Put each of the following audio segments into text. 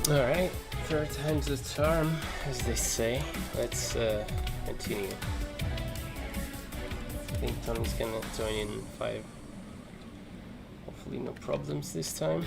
Alright, third time's the charm, as they say. Let's continue. I think Tony's gonna join in 5. Hopefully no problems this time.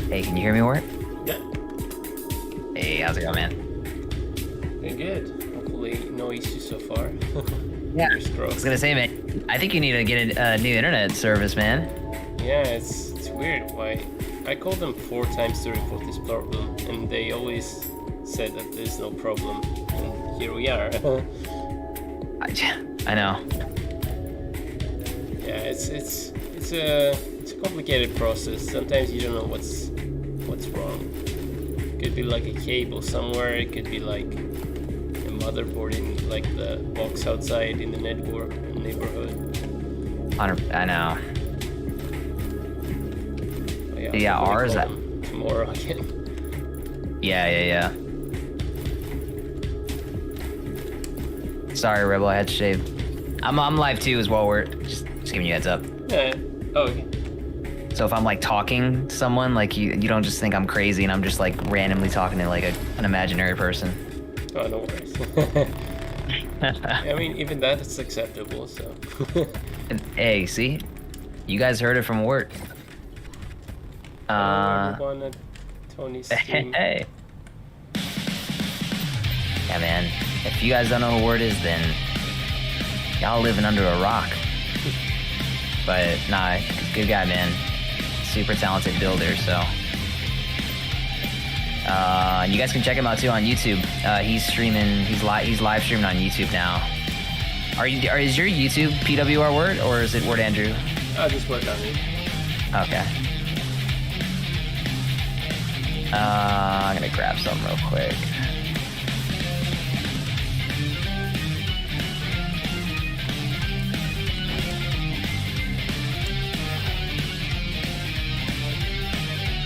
Hey, can you hear me, Wert? Yeah. Hey, how's it going, man? Doing good. Hopefully no issues so far. Yeah, I was gonna say, man, I think you need to get a new internet service, man. Yeah, it's weird. Why? I called them 4 times to report this problem, and they always said that there's no problem. And here we are. I know. Yeah, it's a complicated process. Sometimes you don't know what's wrong. It could be like a cable somewhere. It could be like a motherboard in like the box outside in the neighborhood. I know. Yeah, ours. Tomorrow again. Yeah. Sorry, Rebel. I had to shave. I'm live too as well. We're just giving you a heads up. Yeah. Oh, okay. So if I'm like talking to someone, like you don't just think I'm crazy and I'm just like randomly talking to like an imaginary person. Oh, no worries. I mean, even that is acceptable. So. Hey, see, you guys heard it from Wert. Everyone at Tony's stream. Hey. Yeah, man. If you guys don't know who Wert is, then y'all living under a rock. But nah, good guy, man. Super talented builder. So, you guys can check him out too on YouTube. He's streaming. He's live streaming on YouTube now. Is your YouTube PWR Wert or is it Wert Andrew? I'll just work on it. Okay. I'm gonna grab something real quick.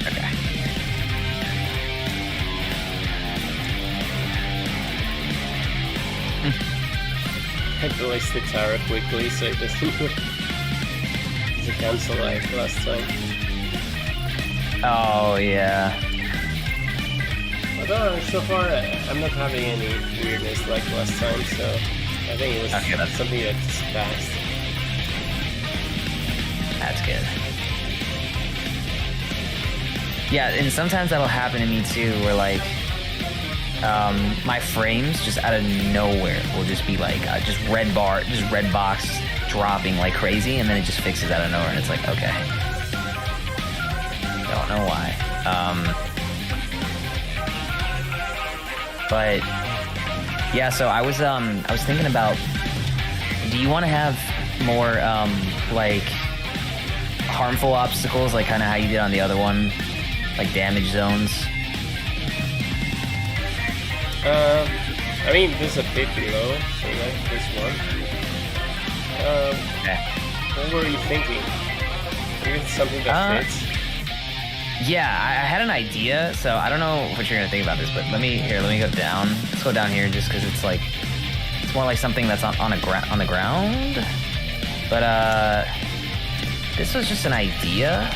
Okay. I placed the tower quickly so it doesn't cancel like last time. Oh yeah. Although so far I'm not having any weirdness like last time, so I think it was something that's fast. That's good. Yeah, and sometimes that'll happen to me too, where like my frames just out of nowhere will just be like just red box dropping like crazy, and then it just fixes out of nowhere, and it's like, okay, don't know why. But yeah, so I was thinking about, do you want to have more like harmful obstacles, like kind of how you did on the other one, like damage zones? I mean, there's a bit below, so like this one. Okay. What were you thinking? Maybe it's something that fits? Yeah, I had an idea, so I don't know what you're gonna think about this, but let me go down. Let's go down here just because it's like, it's more like something that's on the ground. But this was just an idea.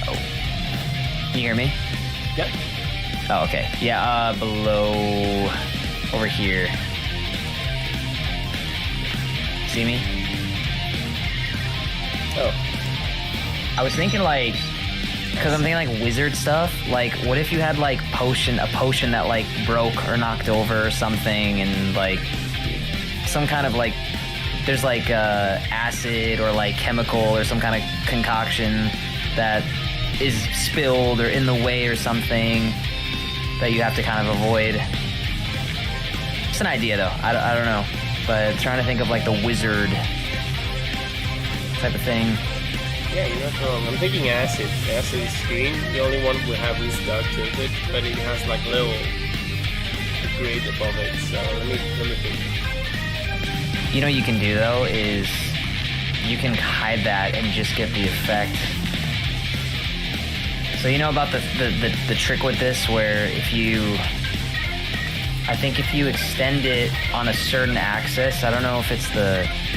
Oh, can you hear me? Yep. Oh, okay. Yeah, below, over here. See me? Oh. I was thinking like, because I'm thinking like wizard stuff. Like, what if you had like a potion that like broke or knocked over or something, and like some kind of like, there's like acid or like chemical or some kind of concoction that is spilled or in the way or something that you have to kind of avoid. It's an idea though. I don't know, but trying to think of like the wizard type of thing. Yeah, you're not wrong. I'm thinking acid. Acid is green. The only one we have is dark tilted, but it has like little grid above it. So let me think. You know what you can do though is you can hide that and just get the effect. So you know about the trick with this, where if you extend it on a certain axis, I don't know if it's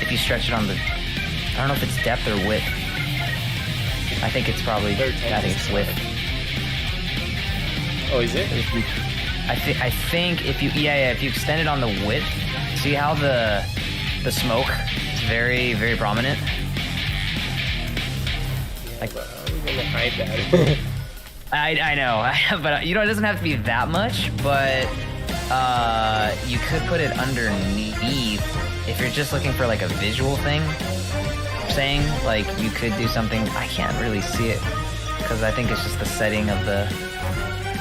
if you stretch it on the, I don't know if it's depth or width. I think it's probably, I think it's width. Oh, is it? I think if you, if you extend it on the width, see how the smoke is very, very prominent? Like, how are we gonna hide that? I know, but you know, it doesn't have to be that much, but you could put it underneath if you're just looking for like a visual thing. Saying like you could do something. I can't really see it because I think it's just the setting of the,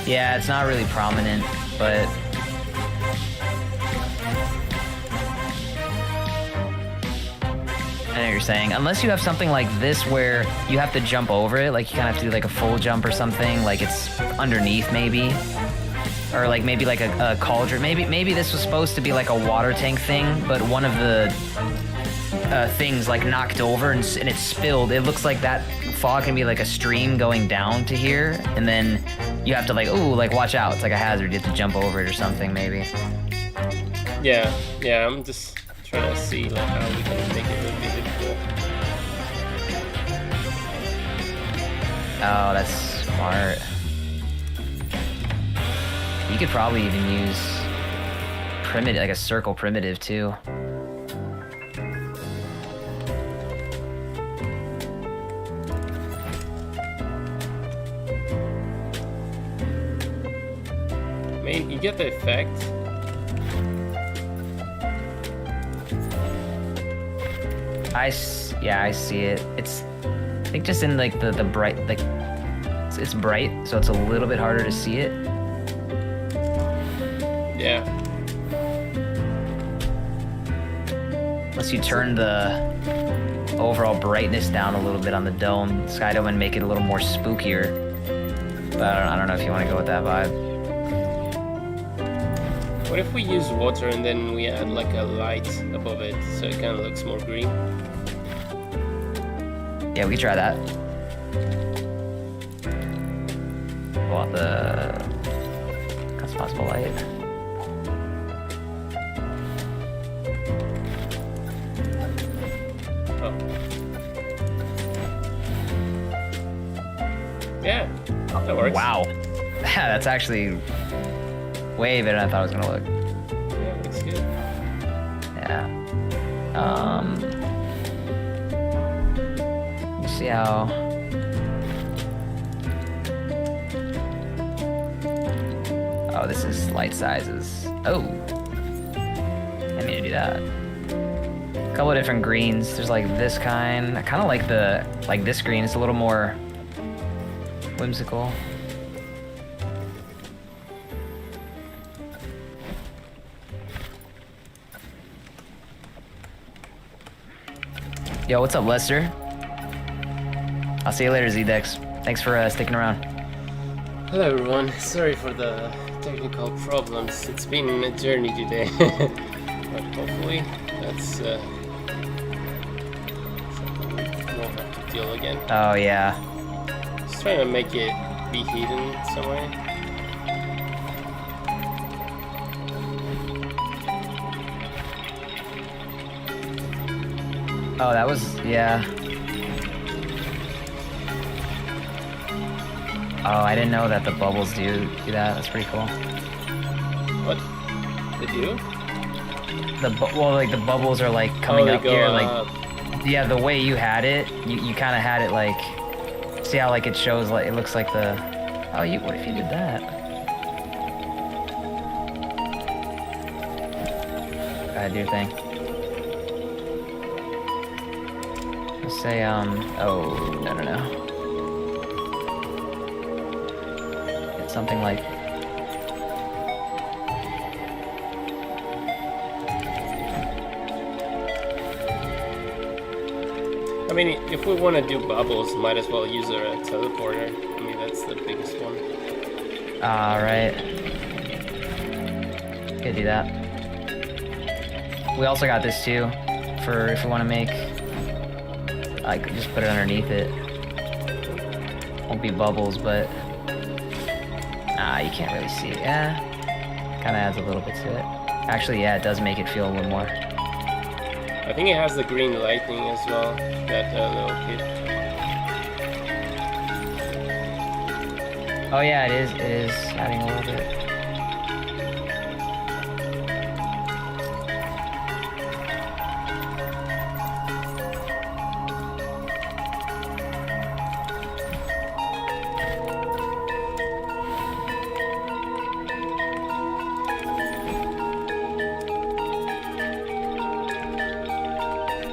yeah, it's not really prominent, but I know what you're saying. Unless you have something like this where you have to jump over it, like you kind of have to do like a full jump or something, like it's underneath maybe, or like maybe like a cauldron. Maybe this was supposed to be like a water tank thing, but one of the things like knocked over and it spilled. It looks like that fog can be like a stream going down to here, and then you have to like, ooh, like watch out. It's like a hazard. You have to jump over it or something maybe. Yeah, I'm just trying to see like how we can make it look visible. Oh, that's smart. You could probably even use primitive, like a circle primitive too. I mean, you get the effect. I see it. It's, I think just in like the bright, like it's bright, so it's a little bit harder to see it. Yeah. Unless you turn the overall brightness down a little bit on the sky dome, and make it a little more spookier. But I don't know if you want to go with that vibe. What if we use water and then we add like a light above it so it kind of looks more green? Yeah, we could try that. Want the customizable light. Oh. Yeah, that works. Wow. That's actually way better than I thought it was gonna look. Yeah, looks good. Yeah. You see how? Oh, this is light sizes. Oh, I need to do that. A couple of different greens. There's like this kind. I kind of like this green. It's a little more whimsical. Yo, what's up, Lester? I'll see you later, Z-Dex. Thanks for sticking around. Hello everyone, sorry for the technical problems. It's been a journey today. But hopefully that's something we won't have to deal again. Oh, yeah. Just trying to make it be hidden somewhere. Oh, that was, yeah. Oh, I didn't know that the bubbles do that. That's pretty cool. What? They do? Well, like the bubbles are like coming up here, like up. yeah. The way you had it, you kind of had it like. See how like it shows like it looks like the. Oh, what if you did that? Go ahead, do your thing. Let's say oh no. It's something like. I mean, if we want to do bubbles, might as well use a teleporter. I mean, that's the biggest one. Right. Could do that. We also got this too, for if we want to make. I could just put it underneath it. Won't be bubbles, but you can't really see it. Yeah, kind of adds a little bit to it. Actually, yeah, it does make it feel a little more. I think it has the green lightning as well, that little kit. Oh yeah, it is adding a little bit.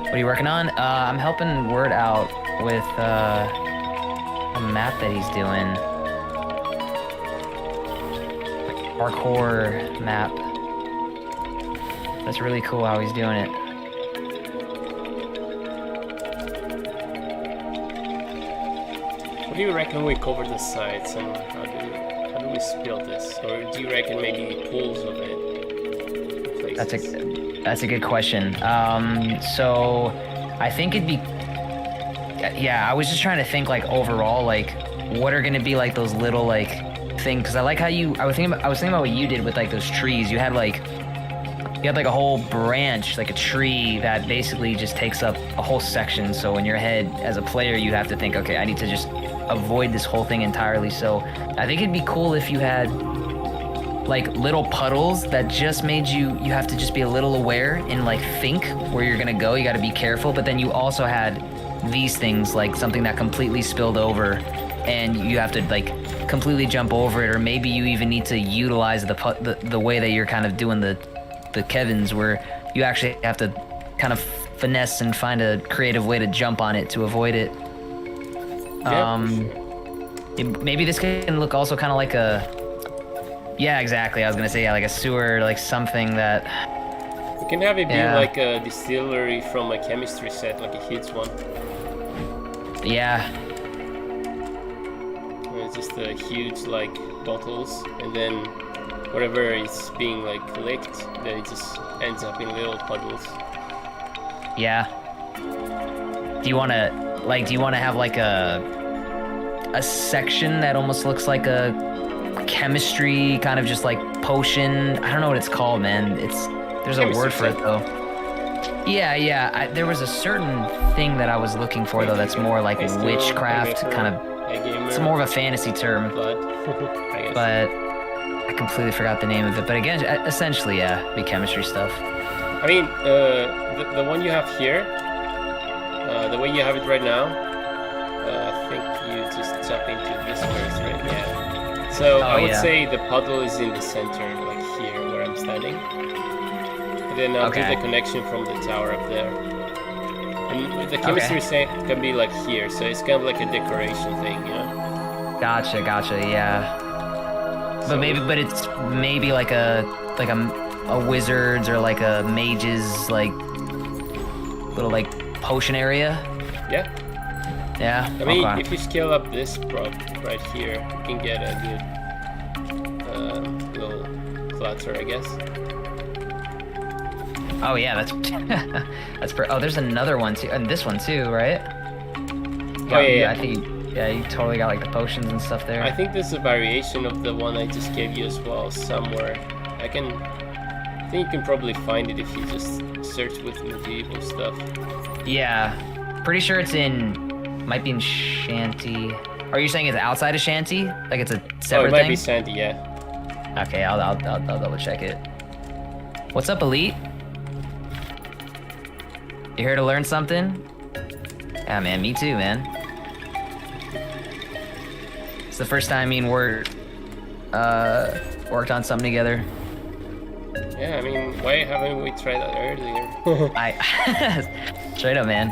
What are you working on? I'm helping Wert out with a map that he's doing. Parkour map. That's really cool how he's doing it. What do you reckon we cover the sides and how do we spill this? Or do you reckon maybe pools of it? That's a good question. So I think it'd be, yeah, I was just trying to think like overall, like what are gonna be like those little like thing, because I like how I was thinking about what you did with like those trees. You had like a whole branch, like a tree that basically just takes up a whole section. So in your head as a player, you have to think, okay, I need to just avoid this whole thing entirely. So I think it'd be cool if you had like little puddles that just made you have to just be a little aware and like think where you're gonna go. You got to be careful, but then you also had these things like something that completely spilled over and you have to like completely jump over it, or maybe you even need to utilize the way that you're kind of doing the Kevins, where you actually have to kind of finesse and find a creative way to jump on it to avoid it. Yeah, Maybe this can look also kind of like a, yeah, exactly. I was gonna say, yeah, like a sewer, like something that. We can have it be like a distillery from a chemistry set, like a huge one. Yeah. It's just a huge like bottles, and then whatever is being like licked, then it just ends up in little puddles. Yeah. Do you want to have like a section that almost looks like a chemistry kind of just like potion? I don't know what it's called, man. There's a word for it though. Yeah. There was a certain thing that I was looking for though that's more like witchcraft kind of. It's more of a fantasy term, but I completely forgot the name of it. But again, essentially, yeah, be chemistry stuff. I mean, the one you have here, the way you have it right now, I think you just jump into this first, right? Yeah. So I would say the puddle is in the center, like here where I'm standing. And then I'll do the connection from the tower up there. And the chemistry set can be like here, so it's kind of like a decoration thing, you know? Gotcha, yeah. But it's maybe like a wizard's or like a mage's like little like potion area? Yeah. Yeah. I mean, okay. if you scale up this prop right here, you can get a good little clutter, I guess. Oh yeah, that's oh, there's another one too, and this one too, right? Oh yeah. I think you totally got like the potions and stuff there. I think there's a variation of the one I just gave you as well somewhere. I think you can probably find it if you just search with medieval stuff. Yeah, pretty sure might be in Shanty. Are you saying it's outside of Shanty? Like it's a separate might thing? be Sandy, yeah. Okay, I'll double check it. What's up, Elite? You here to learn something? Yeah, man, me too, man. It's the first time me and Wert worked on something together. Yeah, I mean, why haven't we tried that earlier? Straight up, man.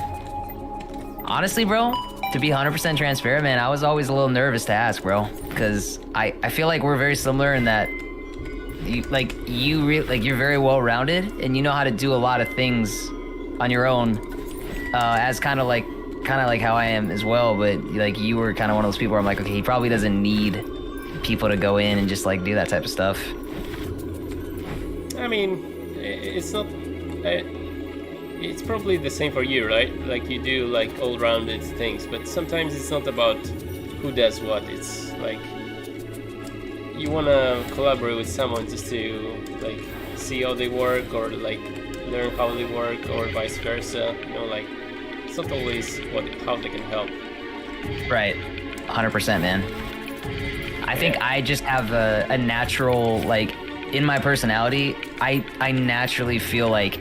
Honestly, bro, to be 100% transparent, man, I was always a little nervous to ask, bro, because I feel like we're very similar in that you're very well-rounded and you know how to do a lot of things on your own, as kind of like how I am as well. But like you were kind of one of those people where I'm like, okay, he probably doesn't need people to go in and just like do that type of stuff. I mean, it's not. It's probably the same for you, right? Like you do like all-rounded things, but sometimes it's not about who does what. It's like you want to collaborate with someone just to like see how they work or like learn how they work or vice versa. You know, like it's not always how they can help. Right, 100%, man. I think I just have a natural, like, in my personality, I naturally feel like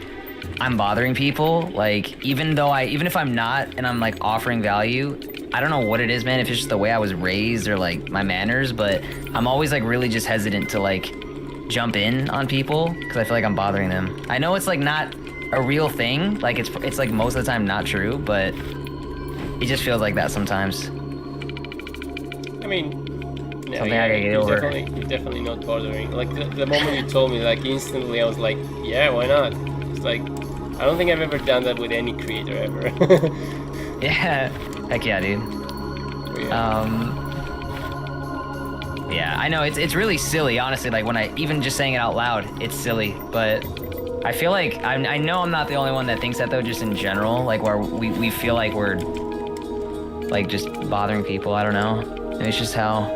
I'm bothering people. Like, even if I'm not and I'm like offering value, I don't know what it is, man, if it's just the way I was raised or like my manners, but I'm always like really just hesitant to like jump in on people because I feel like I'm bothering them. I know it's like not a real thing, like it's like most of the time not true, but it just feels like that sometimes. I mean, no, something I gotta get over. You're definitely not bothering. Like the moment you told me, like instantly I was like, yeah, why not? It's like I don't think I've ever done that with any creator ever. Yeah, heck yeah, dude. Yeah. Yeah, I know it's really silly, honestly. Like when I even just saying it out loud, it's silly. But I feel like I know I'm not the only one that thinks that though. Just in general, like where we feel like we're like just bothering people. I don't know. And it's just how.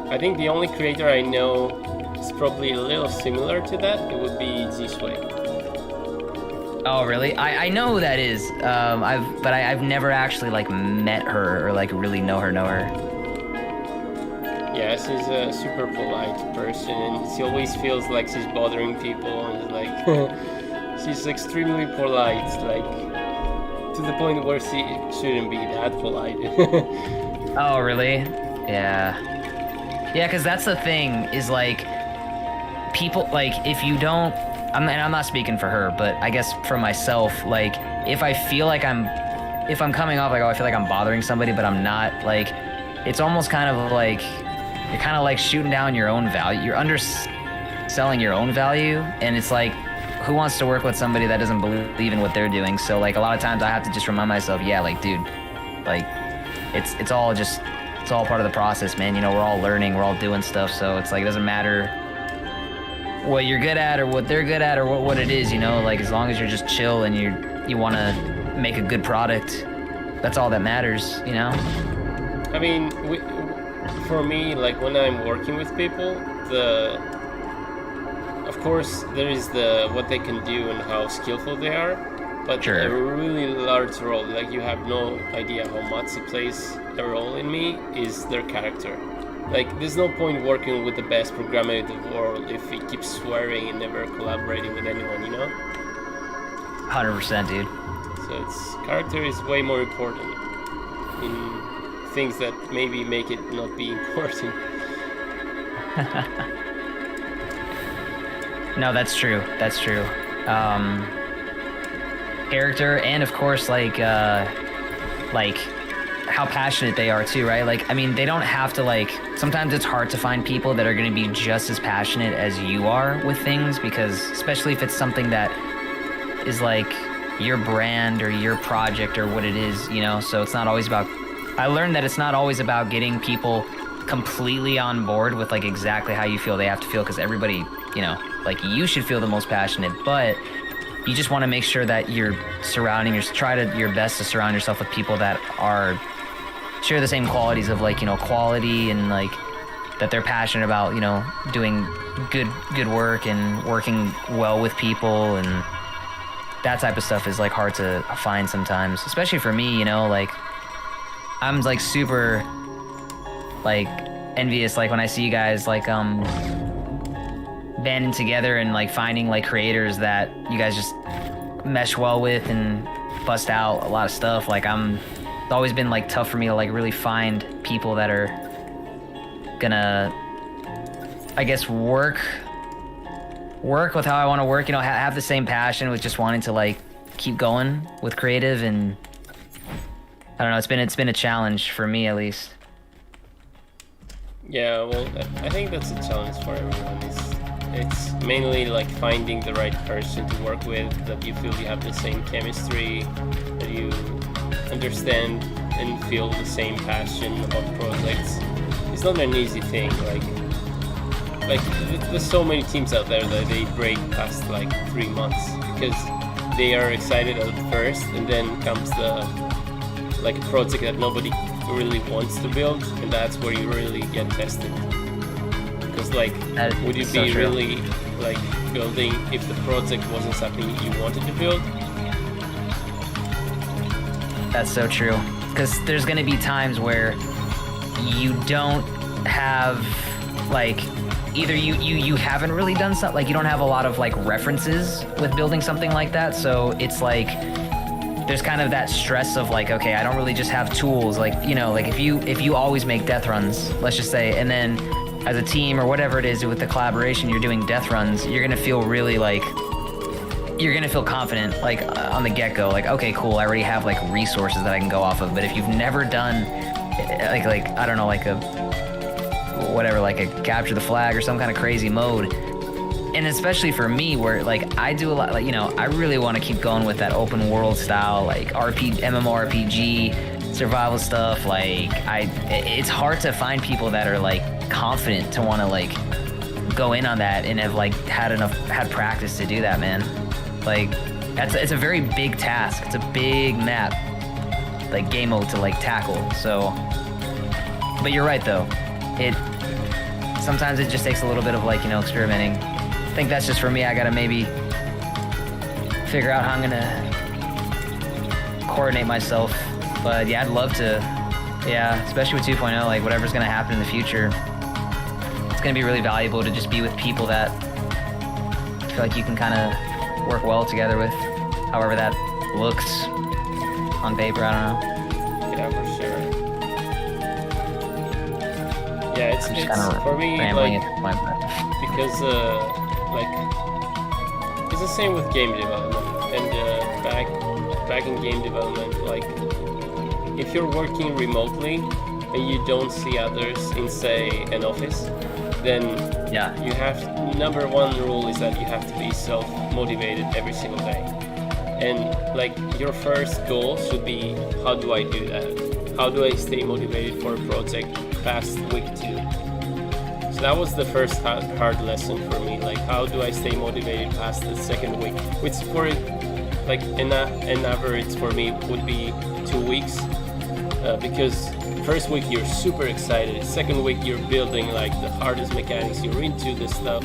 I think the only creator I know is probably a little similar to that. It would be Z-Sway. Oh really? I know who that is. I've never actually like met her or like really know her. Yeah, she's a super polite person, and she always feels like she's bothering people, and like she's extremely polite, like to the point where she shouldn't be that polite. Oh really? Yeah. Yeah, because that's the thing is like people like if you don't. And I'm not speaking for her, but I guess for myself, like if I feel like if I'm coming off like, oh, I feel like I'm bothering somebody, but I'm not, like, it's almost kind of like, you're kind of like shooting down your own value. You're underselling your own value. And it's like, who wants to work with somebody that doesn't believe in what they're doing? So like a lot of times I have to just remind myself, yeah, like, dude, like it's all part of the process, man. You know, we're all learning, we're all doing stuff. So it's like, it doesn't matter what you're good at or what they're good at or what it is, you know, like as long as you're just chill and you want to make a good product, that's all that matters, you know? I mean, for me, like when I'm working with people, of course there is what they can do and how skillful they are, but sure. A really large role, like you have no idea how much it plays a role in me, is their character. Like, there's no point working with the best programmer in the world if he keeps swearing and never collaborating with anyone, you know? 100%, dude. So character is way more important in things that maybe make it not be important. No, that's true. That's true. Character and of course, like how passionate they are too, right? Like, I mean, they don't have to like, sometimes it's hard to find people that are going to be just as passionate as you are with things, because especially if it's something that is like your brand or your project or what it is, you know? So it's not always about, I learned that it's not always about getting people completely on board with like exactly how you feel they have to feel, because everybody, you know, like you should feel the most passionate, but you just want to make sure that you're try your best to surround yourself with people that are share the same qualities of like, you know, quality, and like that they're passionate about, you know, doing good work and working well with people, and that type of stuff is like hard to find sometimes, especially for me, you know, like I'm like super like envious like when I see you guys like banding together and like finding like creators that you guys just mesh well with and bust out a lot of stuff. Like it's always been like tough for me to like really find people that are gonna, I guess, work with how I want to work, you know, have the same passion with just wanting to like keep going with creative. And I don't know, it's been a challenge for me at least. Yeah, well, I think that's a challenge for everyone. It's mainly like finding the right person to work with, that you feel you have the same chemistry, that you understand and feel the same passion about projects. It's not an easy thing. Like there's so many teams out there that they break past like 3 months because they are excited at first, and then comes the like a project that nobody really wants to build, and that's where you really get tested. Because like, would you be really like building if the project wasn't something you wanted to build? That's so true. Because there's gonna be times where you don't have like, either you haven't really done something, like you don't have a lot of like references with building something like that, so it's like there's kind of that stress of like, okay, I don't really just have tools, like, you know, like if you always make death runs, let's just say, and then as a team or whatever it is with the collaboration, you're doing death runs, you're gonna feel really like, you're gonna feel confident like on the get-go, like, okay, cool, I already have like resources that I can go off of. But if you've never done like I don't know, like a whatever, like a capture the flag or some kind of crazy mode, and especially for me where like I do a lot, like, you know, I really want to keep going with that open world style, like MMORPG survival stuff. Like it's hard to find people that are like confident to want to like go in on that and have like had practice to do that, man. Like it's a very big task. It's a big map, like game mode to like tackle. So, but you're right though. Sometimes it just takes a little bit of like, you know, experimenting. I think that's just for me. I gotta maybe figure out how I'm gonna coordinate myself. But yeah, I'd love to. Yeah, especially with 2.0, like whatever's gonna happen in the future, it's gonna be really valuable to just be with people that I feel like you can kind of work well together with, however that looks on paper. I don't know. Yeah, for sure. Yeah, it's for me like because like it's the same with game development, and back in game development, like if you're working remotely and you don't see others in, say, an office, then yeah, you have, number one rule is that you have to be self-motivated every single day. And like your first goal should be, how do I do that? How do I stay motivated for a project past week 2? So that was the first hard lesson for me. Like, how do I stay motivated past the second week? Which for like an average for me would be 2 weeks. Because first week you're super excited, second week you're building like the hardest mechanics, you're into this stuff,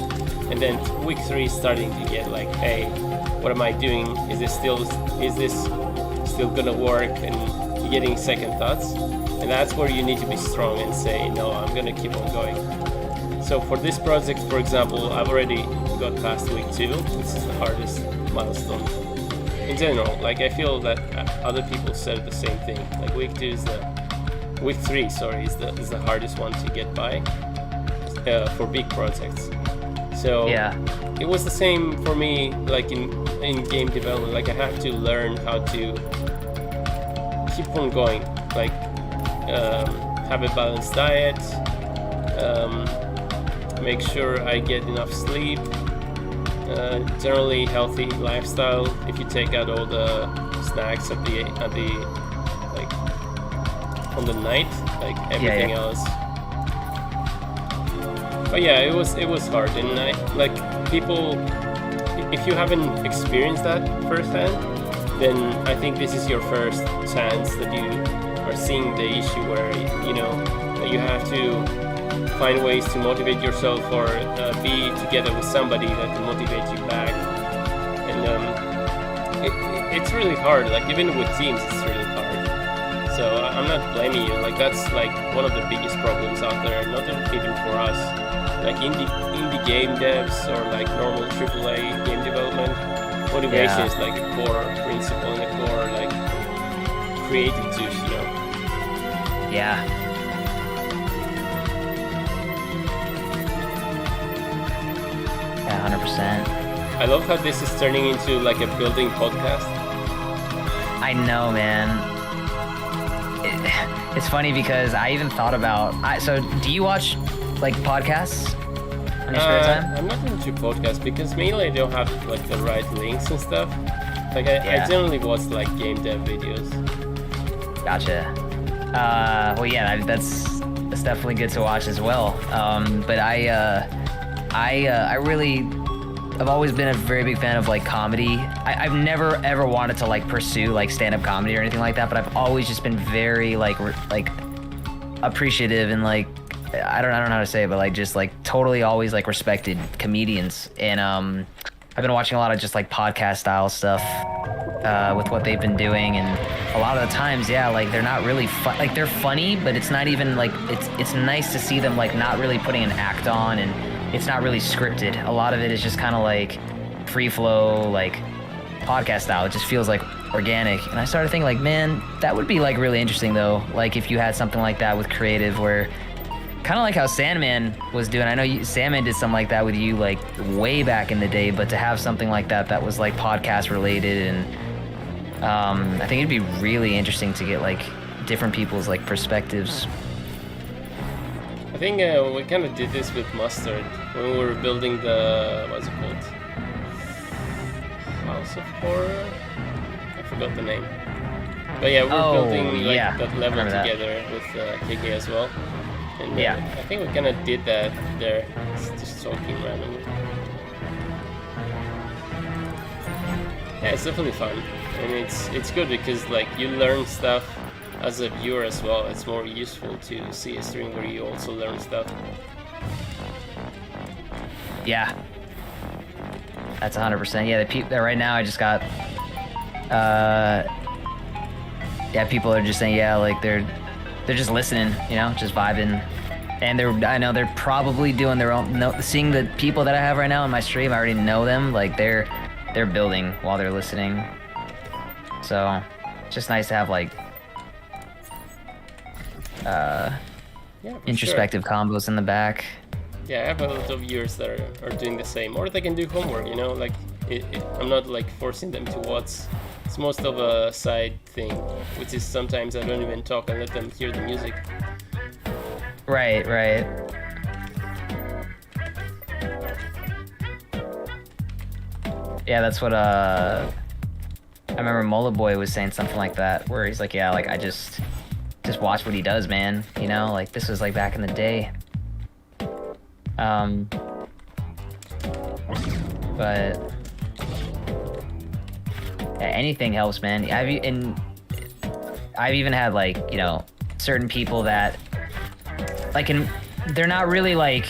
and then week 3 is starting to get like, hey, what am I doing? Is this still gonna work? And you're getting second thoughts, and that's where you need to be strong and say, no, I'm gonna keep on going. So for this project, for example, I've already got past week 2, which is the hardest milestone. In general, like I feel that other people said the same thing. Like week 3 is the hardest one to get by for big projects. So yeah, it was the same for me. Like in game development, like I have to learn how to keep on going. Like have a balanced diet, make sure I get enough sleep, generally healthy lifestyle if you take out all the snacks at the like on the night, like everything else. But yeah, it was hard, and like people, if you haven't experienced that firsthand, then I think this is your first chance that you are seeing the issue where that you have to find ways to motivate yourself or be together with somebody that can motivate you back. And it's really hard, like even with teams it's really hard. So I'm not blaming you, like that's like one of the biggest problems out there, not even for us. Like indie game devs or like normal AAA game development, motivation is like a core principle and a core like creative juice, Yeah. Yeah, 100%. I love how this is turning into like a building podcast. I know, man. It's funny because I even thought about... So, do you watch like podcasts on your spare time? I'm not into podcasts because mainly I don't have like the right links and stuff. Like I generally watch like game dev videos. Gotcha. Well, yeah, that's definitely good to watch as well. But I've always been a very big fan of like comedy. I've never ever wanted to like pursue like stand-up comedy or anything like that, but I've always just been very like appreciative and like I don't know how to say it, but like just like totally always like respected comedians. And I've been watching a lot of just like podcast style stuff with what they've been doing, and a lot of the times, like they're not really like they're funny, but it's not even like it's nice to see them like not really putting an act on, and it's not really scripted. A lot of it is just kind of like free flow, like podcast style. It just feels like organic. And I started thinking like, man, that would be like really interesting though. Like if you had something like that with creative, where kind of like how Sandman was doing. I know Sandman did something like that with you like way back in the day, but to have something like that was like podcast related, and I think it'd be really interesting to get like different people's like perspectives. I think we kind of did this with Mustard when we were building the, what's it called? House of Horror? I forgot the name. But yeah, we were building like that level together with KK as well. And I think we kind of did that there, just talking randomly. Yeah, it's definitely fun, and it's good because like you learn stuff as a viewer as well. It's more useful to see a stream where you also learn stuff. Yeah, that's 100%. Yeah, right now I just got people are just saying like they're just listening, just vibing. And I know they're probably doing their own, seeing the people that I have right now in my stream, I already know them, like they're building while they're listening. So it's just nice to have like introspective combos in the back. Yeah, I have a lot of viewers that are doing the same, or they can do homework, like I'm not like forcing them to watch. It's most of a side thing, which is sometimes I don't even talk and let them hear the music. Right. Yeah, that's what I remember Mola Boy was saying something like that, where he's like, like I just watch what he does, man. Like this was like back in the day. But anything helps, man. I've even had like certain people that like they're not really like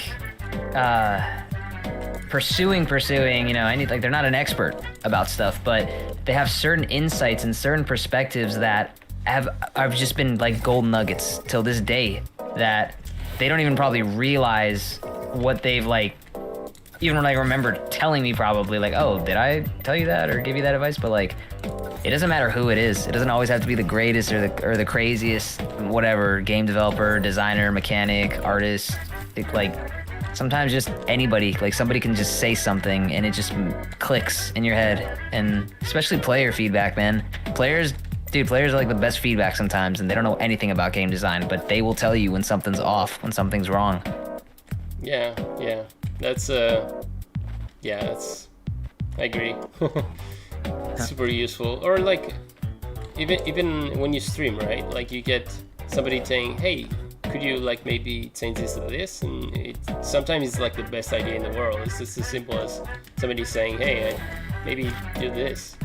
pursuing like they're not an expert about stuff, but they have certain insights and certain perspectives that I've just been like gold nuggets till this day, that they don't even probably realize what they've like even like remember telling me, probably like, oh, did I tell you that or give you that advice? But like, it doesn't matter who it is. It doesn't always have to be the greatest or the craziest, whatever, game developer, designer, mechanic, artist. Like sometimes just anybody, like somebody can just say something and it just clicks in your head. And especially player feedback, man. Players are like the best feedback sometimes, and they don't know anything about game design, but they will tell you when something's off, when something's wrong. Yeah. That's I agree. Super useful. Or like, even when you stream, right? Like you get somebody saying, "Hey, could you like maybe change this to this?" And sometimes it's like the best idea in the world. It's just as simple as somebody saying, "Hey, maybe do this."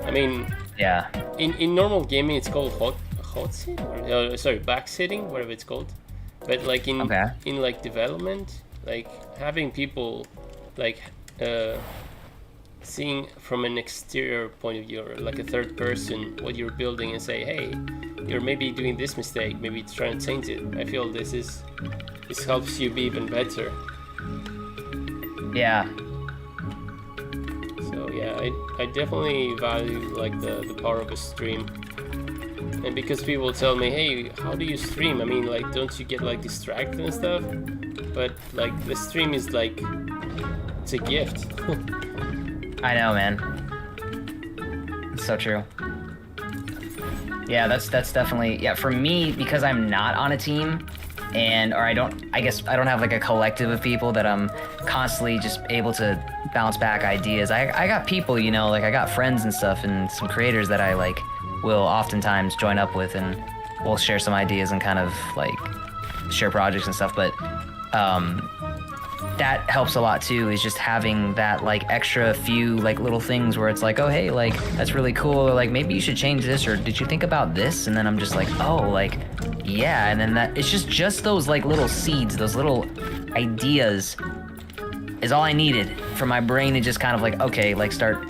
I mean, Yeah. In normal gaming, it's called hot sit, or sorry, back sitting, whatever it's called. But like in like development, like having people like seeing from an exterior point of view, or like a third person, what you're building, and say, hey, you're maybe doing this mistake, maybe try and change it. I feel this helps you be even better. Yeah. So yeah, I definitely value like the power of a stream. And because people tell me, hey, how do you stream? I mean, like, don't you get like distracted and stuff? But like the stream is like, it's a gift. I know, man. It's so true. Yeah, that's definitely, yeah, for me, because I'm not on a team, I guess I don't have like a collective of people that I'm constantly just able to bounce back ideas. I got people, you know, like I got friends and stuff and some creators that I like will oftentimes join up with, and we'll share some ideas and kind of like share projects and stuff. But that helps a lot too, is just having that like extra few like little things where it's like, oh hey, like that's really cool, or like maybe you should change this, or did you think about this? And then I'm just like, oh, like yeah, and then that it's just those like little seeds, those little ideas is all I needed for my brain to just kind of like, okay, like start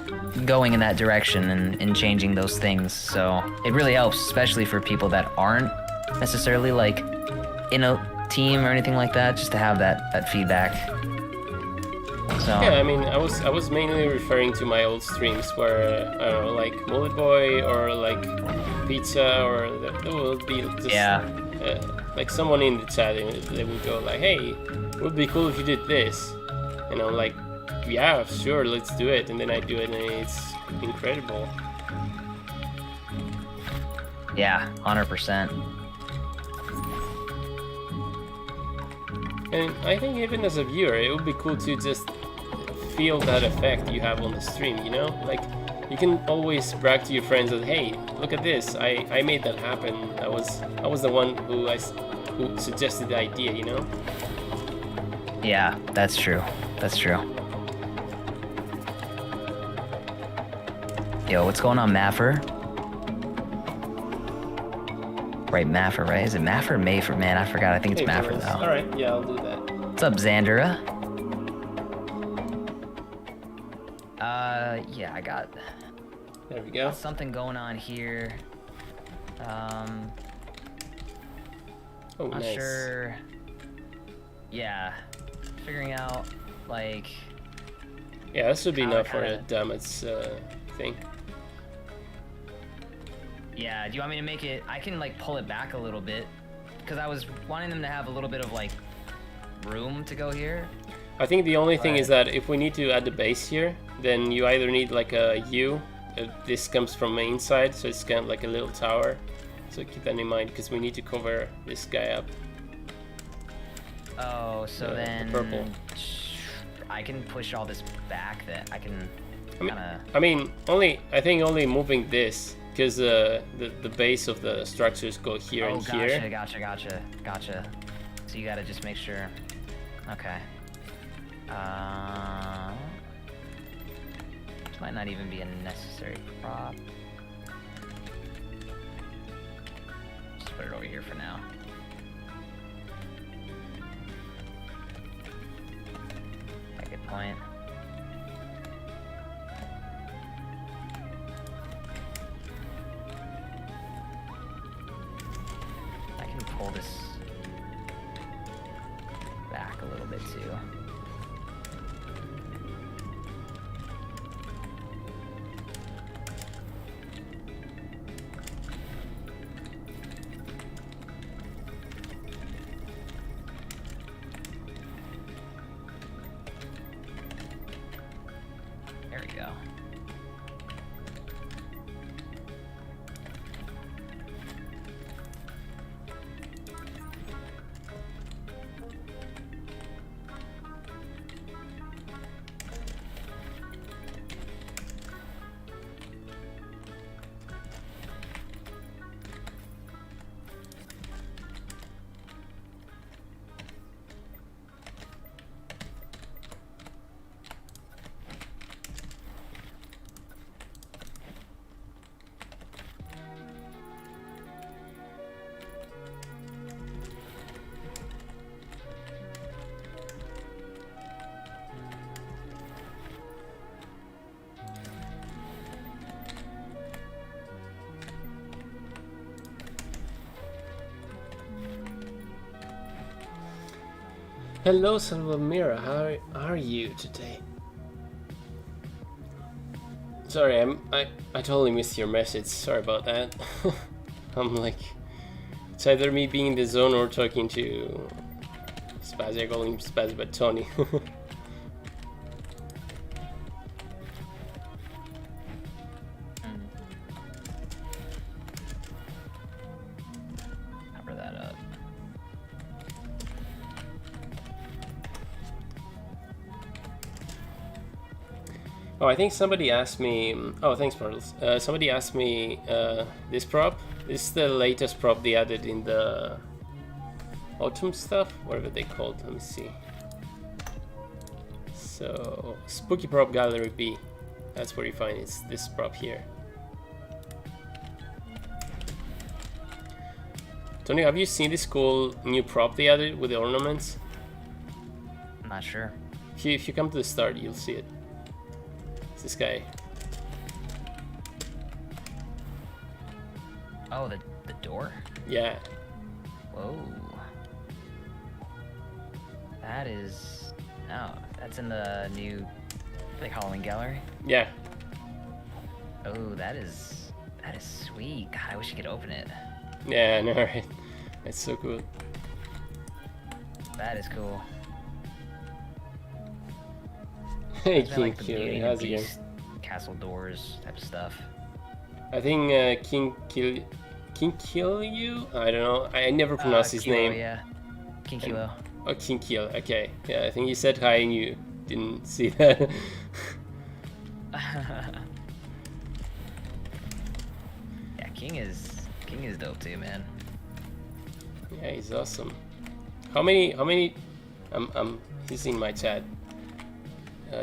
going in that direction and changing those things. So it really helps, especially for people that aren't necessarily like in a team or anything like that, just to have that feedback. So yeah, I mean, I was mainly referring to my old streams where I don't know, like Mullet Boy or like Pizza, or there will be just like someone in the chat, they would go like, hey, it would be cool if you did this, and I'm like, yeah, sure, let's do it, and then I do it, and it's incredible. Yeah, 100%. And I think even as a viewer, it would be cool to just feel that effect you have on the stream, you know? Like, you can always brag to your friends that, hey, look at this, I made that happen. I was the one who suggested the idea, you know? Yeah, that's true. That's true. Yo, what's going on, Maffer? Right, Maffer, right? Is it Maffer or Mayfer? Man, I forgot. I think it's Maffer, though. Alright, yeah, I'll do that. What's up, Xandera? Yeah, I got... There we go. Something going on here. Oh, Not nice. sure... Yeah. Figuring out, like... Yeah, this would be enough for a kinda... damage thing. Yeah, do you want me to make it... I can, like, pull it back a little bit. Because I was wanting them to have a little bit of, like, room to go here. I think the only thing is that if we need to add the base here, then you either need, like, a U. This comes from main side, so it's kind of like a little tower. So keep that in mind, because we need to cover this guy up. Oh, so then... Purple. I can push all this back, that I can kinda... I mean, I think only moving this, because the base of the structures go here and here. Oh, gotcha. So you gotta just make sure. Okay. This might not even be a necessary prop. Just put it over here for now. Yeah, good point. I can pull this back a little bit too. There we go. Hello, Salvamira. How are you today? Sorry, I totally missed your message. Sorry about that. I'm like, it's either me being in the zone or talking to Spazzy. I call him Spazzy, but Tony. Cover that up. Oh, I think somebody asked me. Oh, thanks, Martles. Somebody asked me this prop. This is the latest prop they added in the autumn stuff, whatever they called. Let me see. So, Spooky Prop Gallery B. That's where you find it. It's this prop here. Tony, have you seen this cool new prop they added with the ornaments? I'm not sure. If you come to the start, you'll see it. It's this guy. Oh, the door? Yeah. Whoa. That is... Oh, that's in the new, like, Halloween gallery? Yeah. Oh, that is sweet. God, I wish you could open it. Yeah, I know, right? That's so cool. That is cool. Hey, Isn't that King like the Killer, Beauty and how's the it going? Beast, Castle Doors type of stuff? I think King Kill You? I don't know. I never pronounce his Kilo, name. Yeah. King Kilo. Oh, King Kill. Okay. Yeah, I think you said hi and you didn't see that. Yeah, King is dope too, man. Yeah, he's awesome. How many? He's in my chat.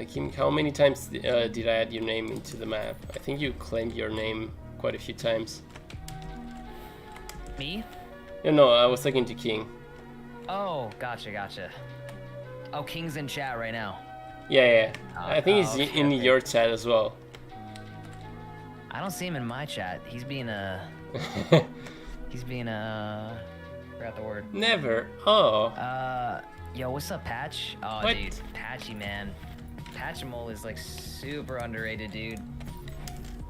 Kim, how many times did I add your name into the map? I think you claimed your name quite a few times. Me? No, I was talking to King. Oh, gotcha. Oh, King's in chat right now. Yeah. Oh, I think he's okay, in okay. your chat as well. I don't see him in my chat. He's being a... forgot the word. Never. Oh. Yo, what's up, Patch? Oh, What? dude, Patchy, man. Patchamole is like super underrated, dude.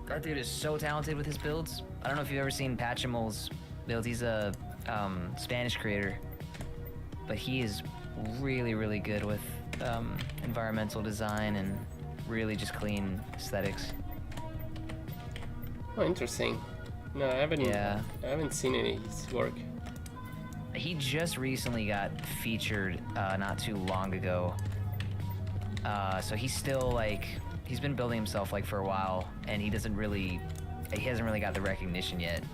That dude is so talented with his builds. I don't know if you've ever seen Patchamole's builds. He's a Spanish creator, but he is really, really good with environmental design and really just clean aesthetics. Oh, interesting. No, I haven't. Yeah. I haven't seen any of his work. He just recently got featured not too long ago. So he's still like, he's been building himself like for a while, and he hasn't really got the recognition yet.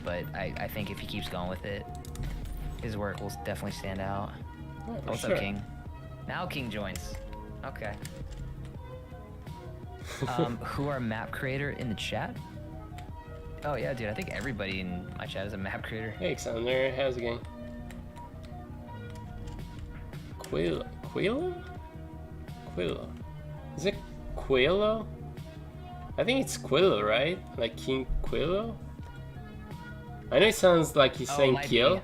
But I think if he keeps going with it, his work will definitely stand out. Oh, for What's sure. up, King? Now King joins. Okay. Who are map creator in the chat? Oh yeah, dude. I think everybody in my chat is a map creator. Hey, Alexander, how's it going? Quillo? Is it Quillo? I think it's Quillo, right? Like King Quillo? I know it sounds like he's saying might kill. be.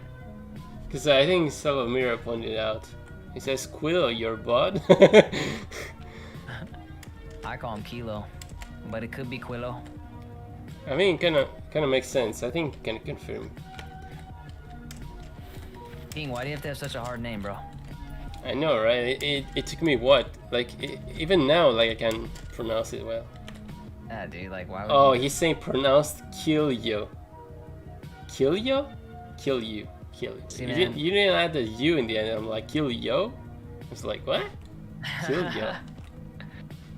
Because I think Salvamira pointed out. He says Quillo, your bud. I call him Kilo, but it could be Quillo. I mean, kind of makes sense. I think can confirm. King, why do you have to have such a hard name, bro? I know, right? It took me what? Like, even now, like, I can pronounce it well. Ah, dude, like, why would Oh, you... he's saying pronounced kill you. Kill you? Kill you. Kill you. See, You man. didn't add the U in the end. I'm like, kill yo? I was like, what? Kill yo?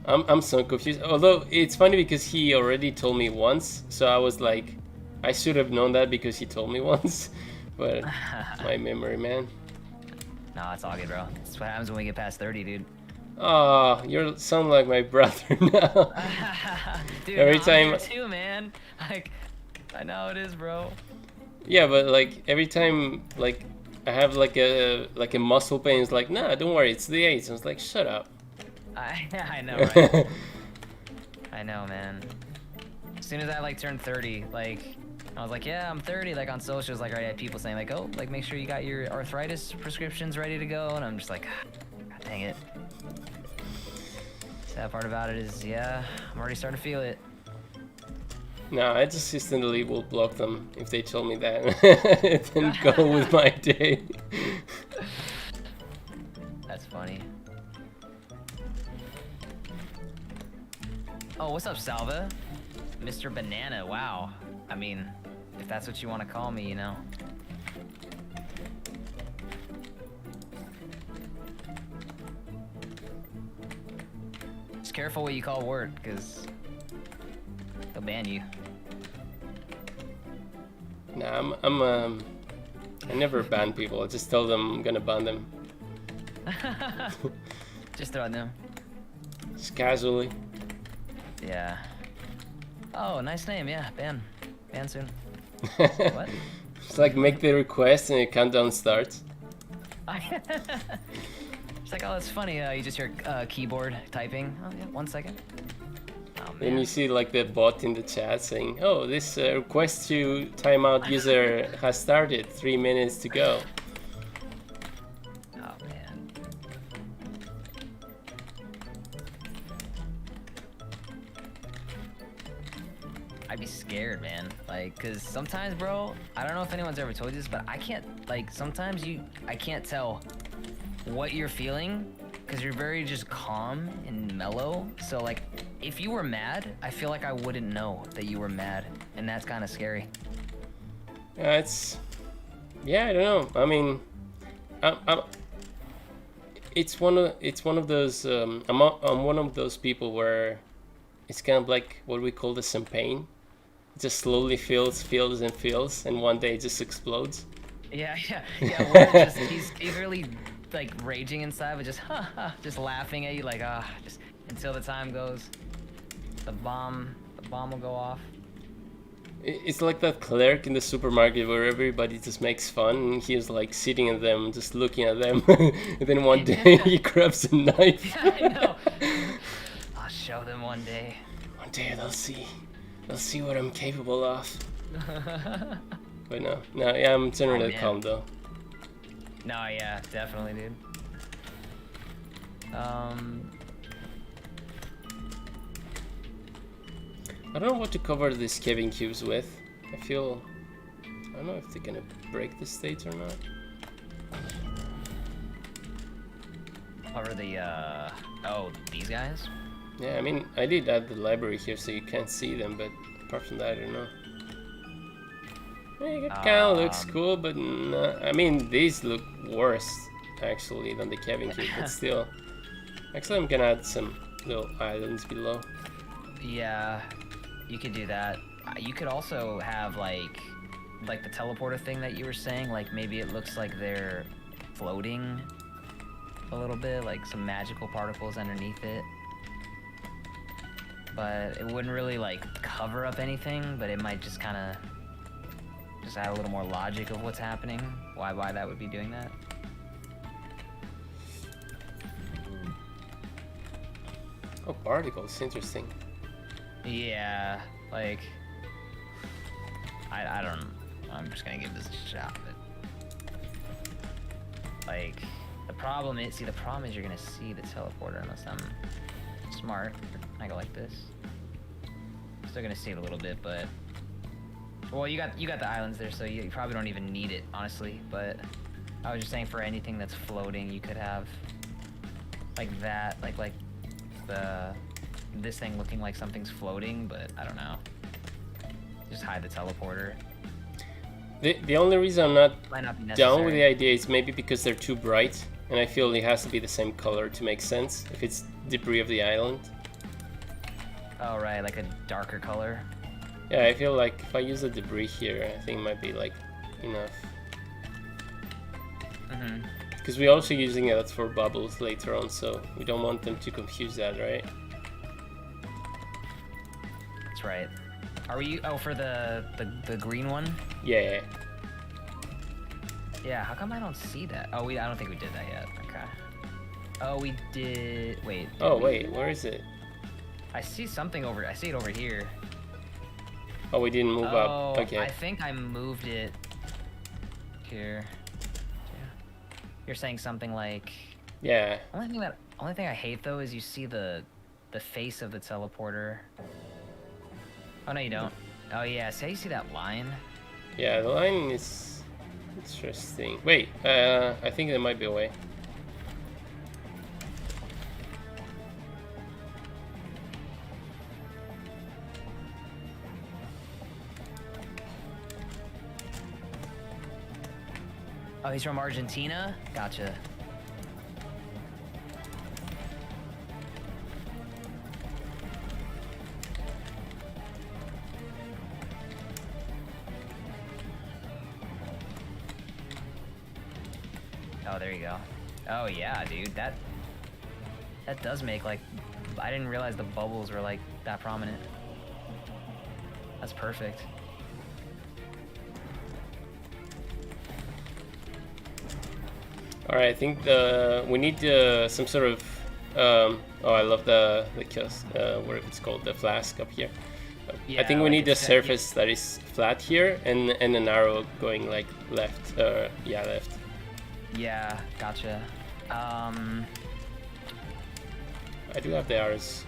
I'm so confused. Although, it's funny because he already told me once. So I was like, I should have known that because he told me once. But my memory, man. No, it's all good, bro. That's what happens when we get past 30, dude. Oh, you sound like my brother now. Dude, Every no, time- I'm here too, man. Like, I know it is, bro. Yeah, but like every time like I have like a muscle pain, it's like, nah, don't worry, it's the age. I was like, shut up. I know, right? I know, man. As soon as I like turn 30, like I was like, yeah, I'm 30. Like on socials, like I had people saying like, oh, like make sure you got your arthritis prescriptions ready to go, and I'm just like, God dang it. Sad part about it is, yeah, I'm already starting to feel it. No, I just instantly will block them if they told me that, and go with my day. That's funny. Oh, what's up, Salva? Mr. Banana, wow. I mean, if that's what you want to call me, you know. Just careful what you call Wert, because they'll ban you. Nah, I never ban people. I just tell them I'm gonna ban them. Just throwing them. Just casually. Yeah. Oh, nice name, yeah, ban. Ban soon. What? It's like make the request and the countdown starts. It's like, oh, that's funny. You just hear keyboard typing. Oh, yeah, 1 second. Oh, man. Then you see like the bot in the chat saying, oh, this request to timeout user has started, 3 minutes to go. Oh, man. I'd be scared, man. Like, cause sometimes, bro, I don't know if anyone's ever told you this, but I can't, like, sometimes I can't tell what you're feeling, because you're very just calm and mellow. So like, if you were mad, I feel like I wouldn't know that you were mad, and that's kind of scary. Yeah, I don't know. I mean, it's one of those. I'm one of those people where it's kind of like what we call the champagne. It just slowly fills, and one day it just explodes. Yeah. We're just, he's really like raging inside, but just laughing at you, like just until the time goes. The bomb will go off. It's like that clerk in the supermarket where everybody just makes fun, and he's like sitting at them, just looking at them, and then one day he grabs a knife. Yeah, I know. I'll show them one day. One day they'll see what I'm capable of. But no, yeah, I'm generally calm though. No, yeah, definitely, dude. I don't know what to cover these caving cubes with. I don't know if they're gonna break the stage or not. Cover the, oh, these guys? Yeah, I mean, I did add the library here so you can't see them, but apart from that, I don't know. It kind of looks cool, but no, I mean, these look worse, actually, than the caving cube, but still. Actually, I'm gonna add some little islands below. Yeah, you could do that. You could also have, like the teleporter thing that you were saying, like, maybe it looks like they're floating a little bit, like some magical particles underneath it. But it wouldn't really, like, cover up anything, but it might just kind of just add a little more logic of what's happening, why that would be doing that. Oh, particles, interesting. Yeah, like, I don't know. I'm just gonna give this a shot, but like, the problem is you're gonna see the teleporter unless I'm smart. I go like this. Still gonna see it a little bit, but well, you got the islands there, so you probably don't even need it, honestly. But I was just saying, for anything that's floating, you could have like that, like this thing looking like something's floating, but I don't know. Just hide the teleporter. The only reason I'm not be down with the idea is maybe because they're too bright, and I feel it has to be the same color to make sense if it's debris of the island. Oh right, like a darker color. Yeah, I feel like if I use the debris here, I think it might be like enough. Because we're also using it for bubbles later on, so we don't want them to confuse that, right? That's right. Are we? Oh, for the green one? Yeah. Yeah. How come I don't see that? Oh, I don't think we did that yet. Okay. Oh, we did. Wait. Oh wait, where is it? I see something over. I see it over here. Oh, we didn't move up. Okay. I think I moved it here. You're saying something like... Yeah. Only thing I hate though is you see the face of the teleporter. Oh no, you don't. Oh yeah, see how you see that line? Yeah, the line is interesting. Wait, I think there might be a way. Oh, he's from Argentina? Gotcha. Oh, there you go. Oh yeah, dude, that does make like... I didn't realize the bubbles were like that prominent. That's perfect. All right, I think we need some sort of oh, I love the kiosk, what it's called, the flask up here. Yeah, I think we like need a it's surface that is flat here and an arrow going like left. Yeah, left. Yeah, gotcha. I do have the arrows.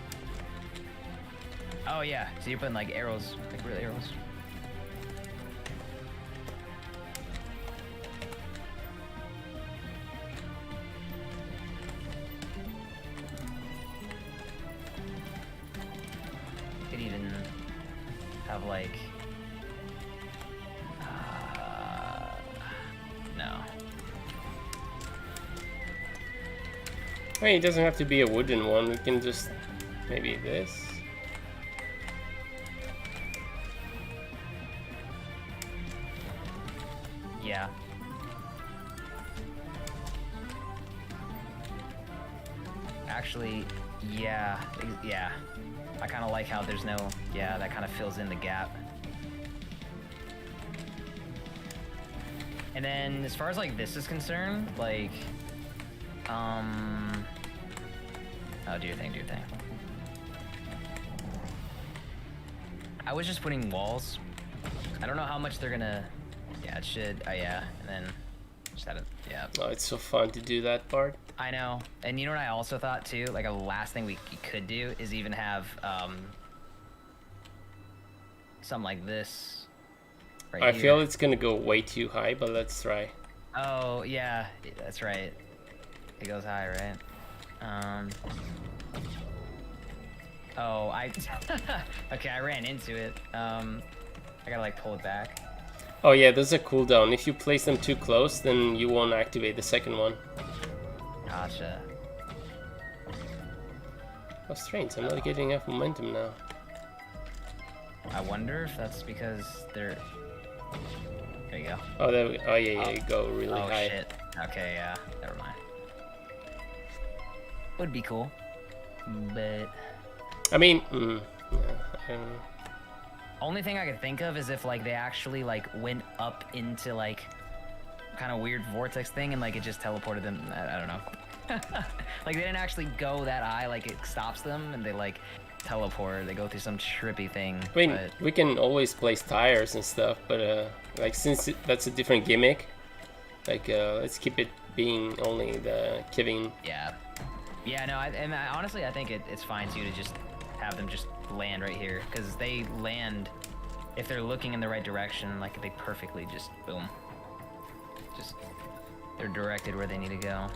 Oh yeah, so you're putting like arrows, like real arrows. Could even have like... no. I mean, it doesn't have to be a wooden one. We can just maybe this. Yeah. Actually, yeah. I kind of like how there's no... Yeah, that kind of fills in the gap. And then, as far as like this is concerned, like... Oh, do your thing, do your thing. I was just putting walls. I don't know how much they're gonna... Yeah, it should... Oh, yeah. And then... Just had it... Yeah. Oh, it's so fun to do that part. I know. And you know what I also thought, too? Like, a last thing we could do is even have, something like this. Right I here. feel it's gonna go way too high, but let's try. Oh, yeah. That's right. It goes high, right? Oh, okay, I ran into it. I gotta, like, pull it back. Oh yeah, there's a cooldown. If you place them too close, then you won't activate the second one. Gotcha. Oh, strange. I'm not getting enough momentum now. I wonder if that's because they're... There you go. Oh, there we... Oh yeah, you go really high. Oh shit. Okay, yeah. Never mind. Would be cool, but... I mean, yeah, I don't know. Only thing I could think of is if like they actually like went up into like kind of weird vortex thing and like it just teleported them. I don't know. Like they didn't actually go that high, like it stops them and they like teleport. They go through some trippy thing. I mean, we can always place tires and stuff, but like since that's a different gimmick, like let's keep it being only the Kevin. Yeah. Yeah, no, honestly I think it's fine too to just have them just land right here, because they land if they're looking in the right direction, like they perfectly just boom, just they're directed where they need to go.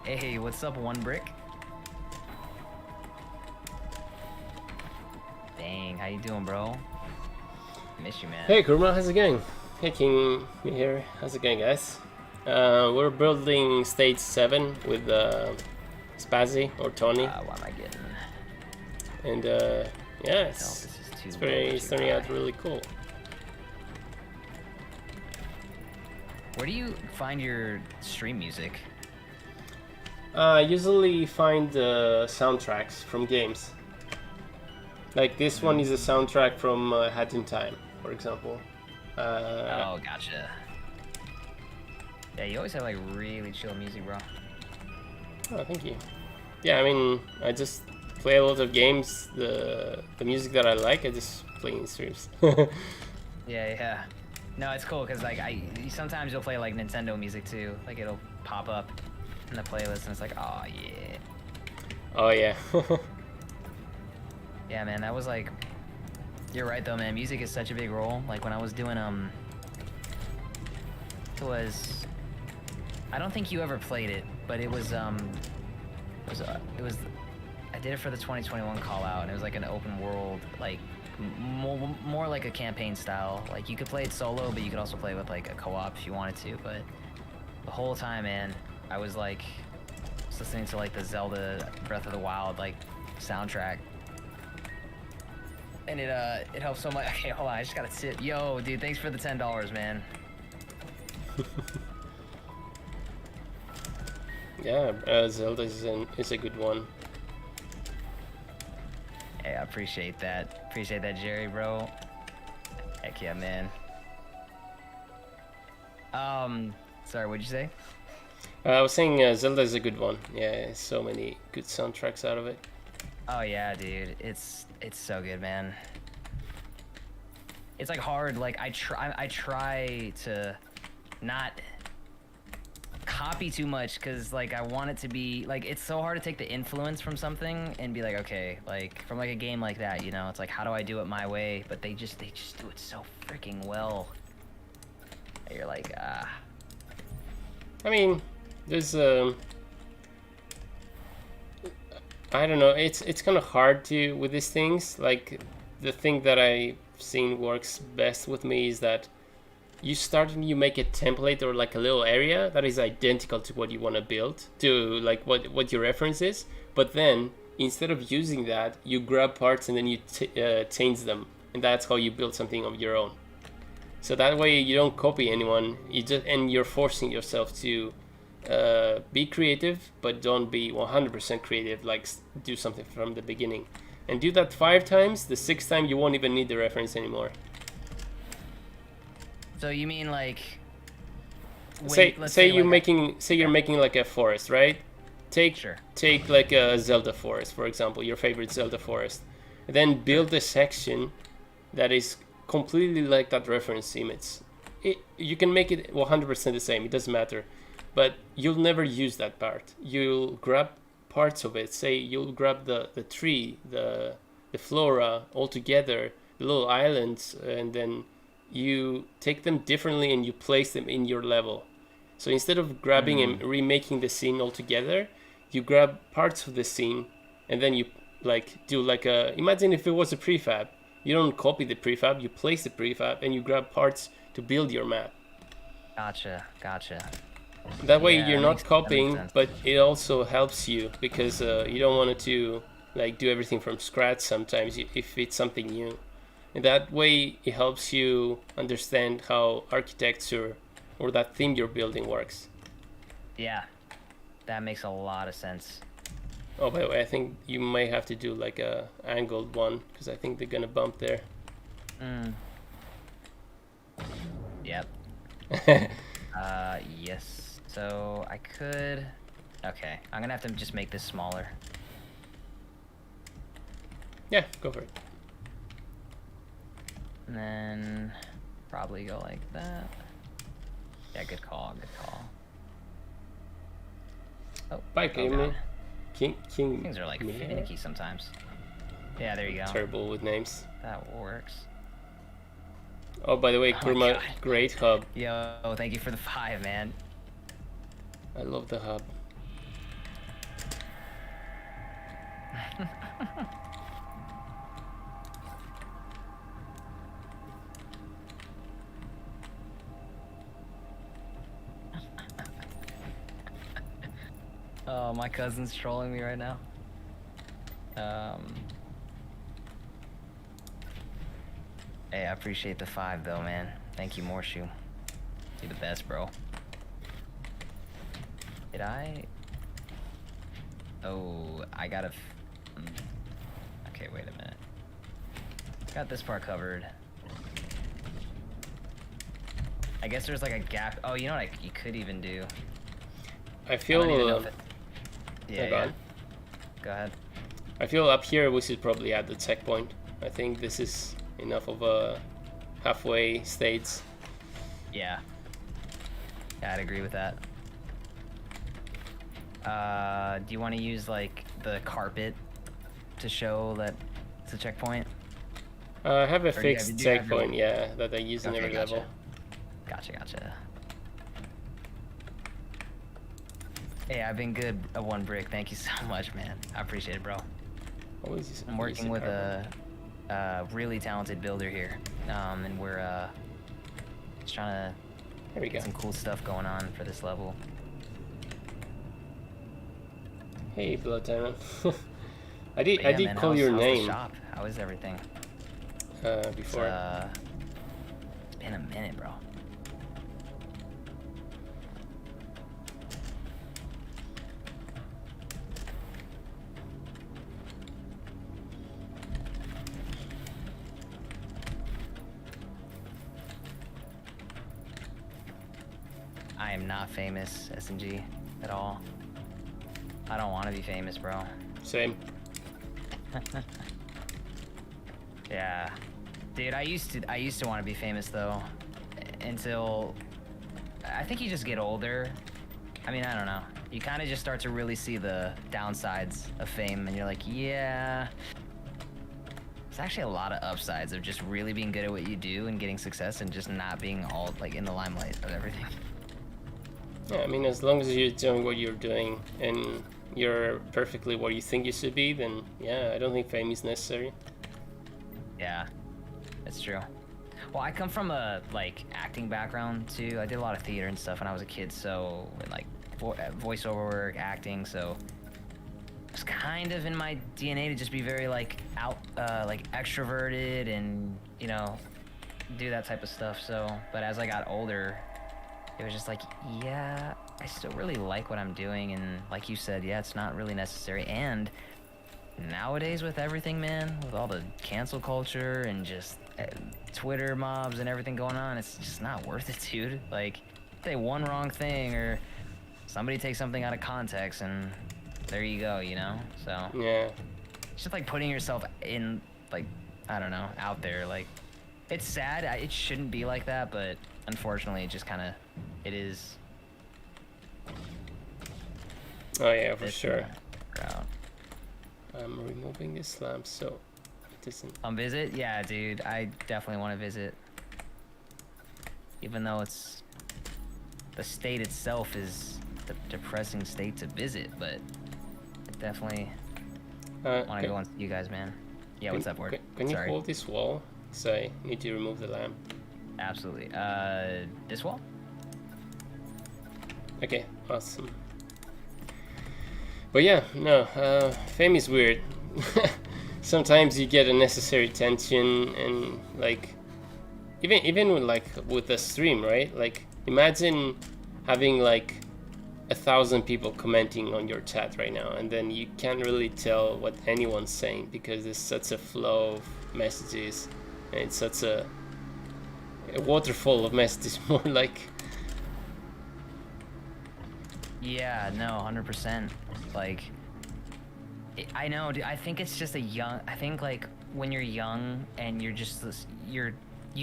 Hey, what's up, One Brick? Dang, how you doing, bro? Miss you, man. Hey Kurma, how's it going? Hey King, me here. How's it going, guys? We're building stage 7 with Spazzy or Tony. What am I getting? And yeah, it's turning out really cool. Where do you find your stream music? I usually find soundtracks from games. Like this one is a soundtrack from Hat in Time, for example. Oh, gotcha. Yeah, you always have like really chill music, bro. Oh, thank you. Yeah, I mean, I just play a lot of games. The music that I like, I just play in streams. Yeah, yeah. No, it's cool because like sometimes you'll play like Nintendo music too. Like it'll pop up in the playlist and it's like, oh yeah. Oh yeah. Yeah, man, that was like. You're right though, man. Music is such a big role. Like when I was doing it was. I don't think you ever played it, but it was I did it for the 2021 call out, and it was like an open world, like more like a campaign style. Like you could play it solo, but you could also play with like a co-op if you wanted to. But the whole time, man, I was like just listening to like the Zelda Breath of the Wild like soundtrack, and it helped so much. Okay, hold on, I just gotta sit. Yo, dude, thanks for the $10, man. Yeah, Zelda is a good one. Hey, I appreciate that. Appreciate that, Jerry, bro. Heck yeah, man. Sorry, what'd you say? I was saying Zelda is a good one. Yeah, so many good soundtracks out of it. Oh yeah, dude. It's so good, man. It's like hard. Like I try to not copy too much because like I want it to be like it's so hard to take the influence from something and be like, okay, like from like a game like that, you know, it's like how do I do it my way? But they just do it so freaking well. And you're like, ah. I mean, there's I don't know. It's kind of hard to with these things. Like the thing that I've seen works best with me is that you start and you make a template or like a little area that is identical to what you want to build, to like what your reference is. But then instead of using that, you grab parts and then you change them, and that's how you build something of your own. So that way you don't copy anyone. And you're forcing yourself to be creative, but don't be 100% creative. Like do something from the beginning, and do that 5 times. The 6th time you won't even need the reference anymore. So you mean like say you're making like a forest, right? Take like a Zelda forest, for example, your favorite Zelda forest, and then build a section that is completely like that reference image. You can make it 100% the same, it doesn't matter, but you'll never use that part. You'll grab parts of it. Say you'll grab the tree, the flora all together, the little islands, and then you take them differently and you place them in your level. So instead of grabbing and remaking the scene altogether, you grab parts of the scene and then you like do like a, imagine if it was a prefab. You don't copy the prefab, you place the prefab and you grab parts to build your map. Gotcha. That way you're not copying, but it also helps you because you don't want to like do everything from scratch sometimes if it's something new. And that way it helps you understand how architecture or that theme you're building works. Yeah, that makes a lot of sense. Oh, by the way, I think you might have to do like a angled one because I think they're gonna bump there. Yep. Yes. So I could. Okay, I'm gonna have to just make this smaller. Yeah, go for it. And then probably go like that. Yeah, good call. Oh, bye, King. Things are like finicky sometimes. Yeah, there you go. Terrible with names. That works. Oh, by the way, Kurma, great hub. Yo, thank you for the 5, man. I love the hub. Oh, my cousin's trolling me right now. Hey, I appreciate the 5 though, man. Thank you, Morshu. You're the best, bro. Did I? Oh, I gotta. Okay, wait a minute. Got this part covered. I guess there's like a gap. Oh, you know what you could even do? I feel. I don't even know if it... Yeah, go ahead. I feel up here we should probably add the checkpoint. I think this is enough of a halfway state. Yeah. Yeah, I'd agree with that. Do you want to use like the carpet to show that it's a checkpoint? I have a fixed checkpoint, yeah, that I use in every level. Gotcha. Hey, I've been good at one brick. Thank you so much, man. I appreciate it, bro. I'm working with a really talented builder here, and we're just trying to get some cool stuff going on for this level. Hey, Blood Diamond. I did call your name. The shop? How is everything? Before. It's been a minute, bro. I am not famous, SMG, at all. I don't want to be famous, bro. Same. Yeah, dude. I used to want to be famous though, until I think you just get older. I mean, I don't know. You kind of just start to really see the downsides of fame, and you're like, yeah. There's actually a lot of upsides of just really being good at what you do and getting success, and just not being all like in the limelight of everything. Yeah, I mean, as long as you're doing what you're doing and you're perfectly what you think you should be, then yeah, I don't think fame is necessary. Yeah, that's true. Well, I come from a like acting background too. I did a lot of theater and stuff when I was a kid, so and, like voiceover work, acting. So it's kind of in my DNA to just be very like like extroverted and do that type of stuff. So, but as I got older, it was just like, yeah, I still really like what I'm doing, and like you said, yeah, it's not really necessary. And nowadays with everything, man, with all the cancel culture and just Twitter mobs and everything going on, it's just not worth it, dude. Like, say one wrong thing or somebody takes something out of context and there you go, So yeah, it's just like putting yourself in, like, I don't know, out there. Like, it's sad. It shouldn't be like that, but unfortunately, it just kind of it is. Oh yeah, for sure. Crowd. I'm removing this lamp so it doesn't. Visit? Yeah, dude. I definitely want to visit. Even though it's the state itself is the depressing state to visit, but I definitely want to go and see you guys, man. Yeah, what's up, Wert? Can you hold this wall? So I need to remove the lamp. Absolutely. This wall? Okay, awesome. But yeah, no, fame is weird. Sometimes you get unnecessary tension and like, even with a stream, right? Like, imagine having like 1,000 people commenting on your chat right now, and then you can't really tell what anyone's saying because there's such a flow of messages, and it's such a waterfall of messages, more like. Yeah, no, 100%. Like, I know, dude, I think it's just I think like when you're young and you're just you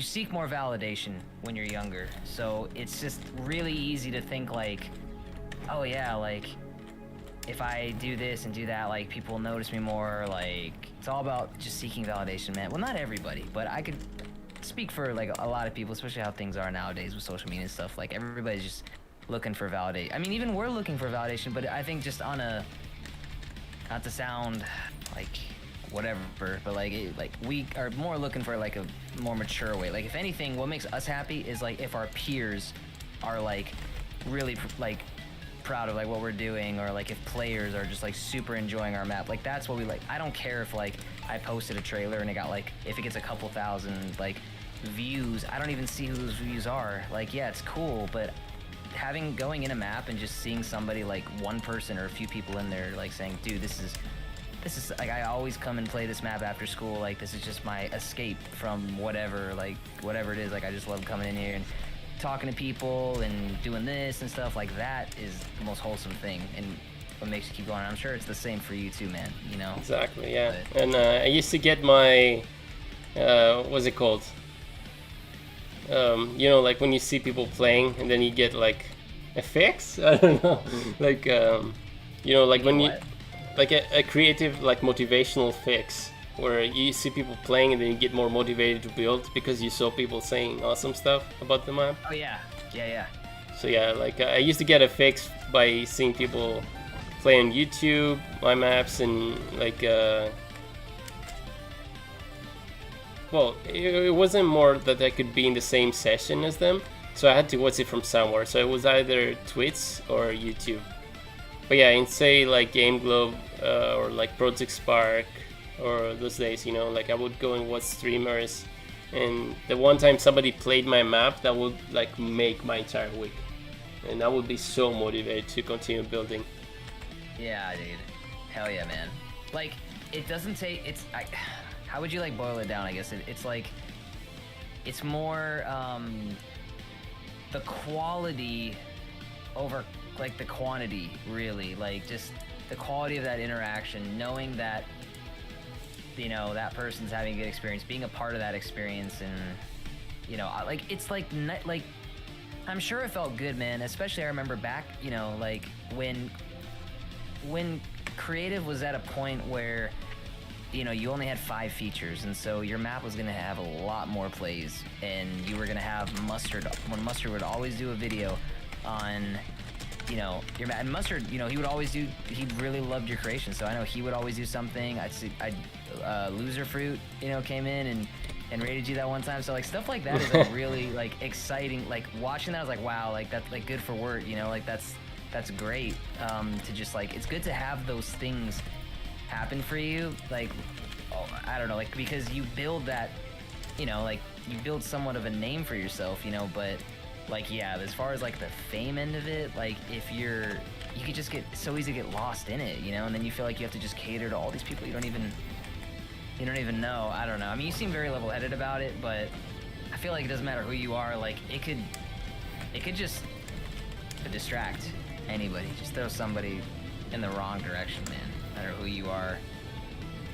seek more validation when you're younger. So it's just really easy to think like, oh yeah, like if I do this and do that, like people will notice me more. Like, it's all about just seeking validation, man. Well, not everybody, but I could speak for like a lot of people, especially how things are nowadays with social media and stuff. Like, everybody's just looking for validation. I mean, even we're looking for validation, but I think just on a, not to sound like whatever, but like we are more looking for like a more mature way. Like, if anything, what makes us happy is like if our peers are like really like proud of like what we're doing, or like if players are just like super enjoying our map. Like, that's what we like. I don't care if like I posted a trailer and it got like, if it gets a couple thousand like views, I don't even see who those views are. Like, yeah, it's cool, but going in a map and just seeing somebody, like one person or a few people in there, like saying, dude, this is like, I always come and play this map after school, like this is just my escape from whatever it is, like I just love coming in here, and talking to people and doing this and stuff, like that is the most wholesome thing and what makes you keep going. I'm sure it's the same for you too, man, you know? Exactly, yeah. But, and I used to get my, what's it called? You know, like when you see people playing and then you get like a fix? I don't know. Like, you know, like when you, like a creative, like motivational fix where you see people playing and then you get more motivated to build because you saw people saying awesome stuff about the map. Oh yeah, yeah. So yeah, like I used to get a fix by seeing people play on YouTube, my maps, and like, well, it wasn't more that I could be in the same session as them, so I had to watch it from somewhere. So it was either Twitch or YouTube. But yeah, in say like Game Globe or like Project Spark or those days, you know, like I would go and watch streamers, and the one time somebody played my map, that would like make my entire week, and I would be so motivated to continue building. Yeah, dude. Hell yeah, man. Like, it doesn't take, how would you like boil it down? I guess it's like, it's more the quality over like the quantity, really. Like just the quality of that interaction, knowing that, you know, that person's having a good experience, being a part of that experience, and you know, like it's like I'm sure it felt good, man. Especially I remember back, you know, like when creative was at a point where, you know, you only had 5 features, and so your map was gonna have a lot more plays, and you were gonna have Mustard. When Mustard would always do a video on, you know, your map, and Mustard, you know, he really loved your creation, so I know he would always do something. Loser Fruit, you know, came in and rated you that one time, so like stuff like that is like really like exciting. Like watching that, I was like, wow, like that's like good for Wert, you know, like that's great. To just like, it's good to have those things happen for you, like, oh, I don't know, like, because you build that, you know, like you build somewhat of a name for yourself, you know. But like, yeah, as far as like the fame end of it, like if you could just get so easy to get lost in it, you know, and then you feel like you have to just cater to all these people you don't even know. I don't know. I mean, you seem very level-headed about it, but I feel like it doesn't matter who you are. Like it could just distract anybody. Just throw somebody in the wrong direction, man. No matter who you are,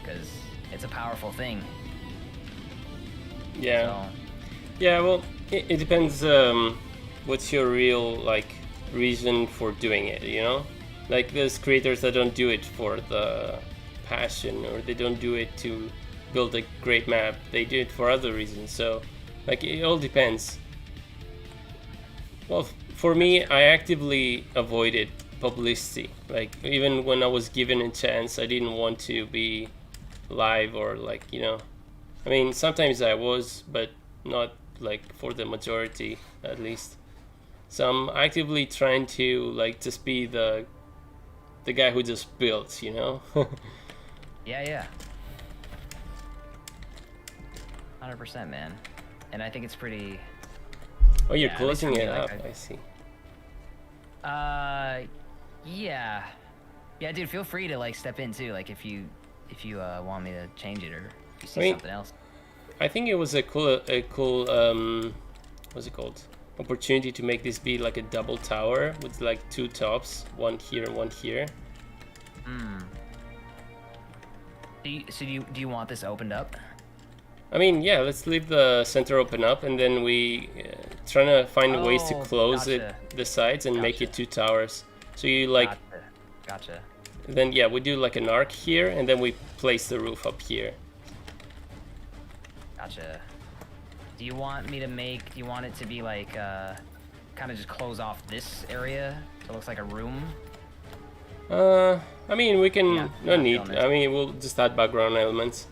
because it's a powerful thing. Yeah. So. Yeah. Well, it depends. What's your real like reason for doing it? You know, like there's creators that don't do it for the passion, or they don't do it to build a great map. They do it for other reasons. So, like, it all depends. Well, for me, I actively avoided publicity. Like, even when I was given a chance, I didn't want to be live, or like, you know, I mean, sometimes I was, but not like for the majority, at least. So I'm actively trying to like just be the guy who just builds, you know. Yeah. 100%, man. And I think it's pretty. Oh, you're closing it up. I see. Yeah, dude. Feel free to like step in too. Like if you want me to change it, or if you see something else. I think it was a cool what's it called? Opportunity to make this be like a double tower with like 2 tops, one here and one here. Do you want this opened up? I mean, yeah, let's leave the center open up, and then we trying to find ways to close the sides and make it 2 towers. So you like. Gotcha. Then yeah, we do like an arc here, and then we place the roof up here. Gotcha. Do you want it to be like kind of just close off this area so it looks like a room? I mean, we can. No need. I mean, we'll just add background elements.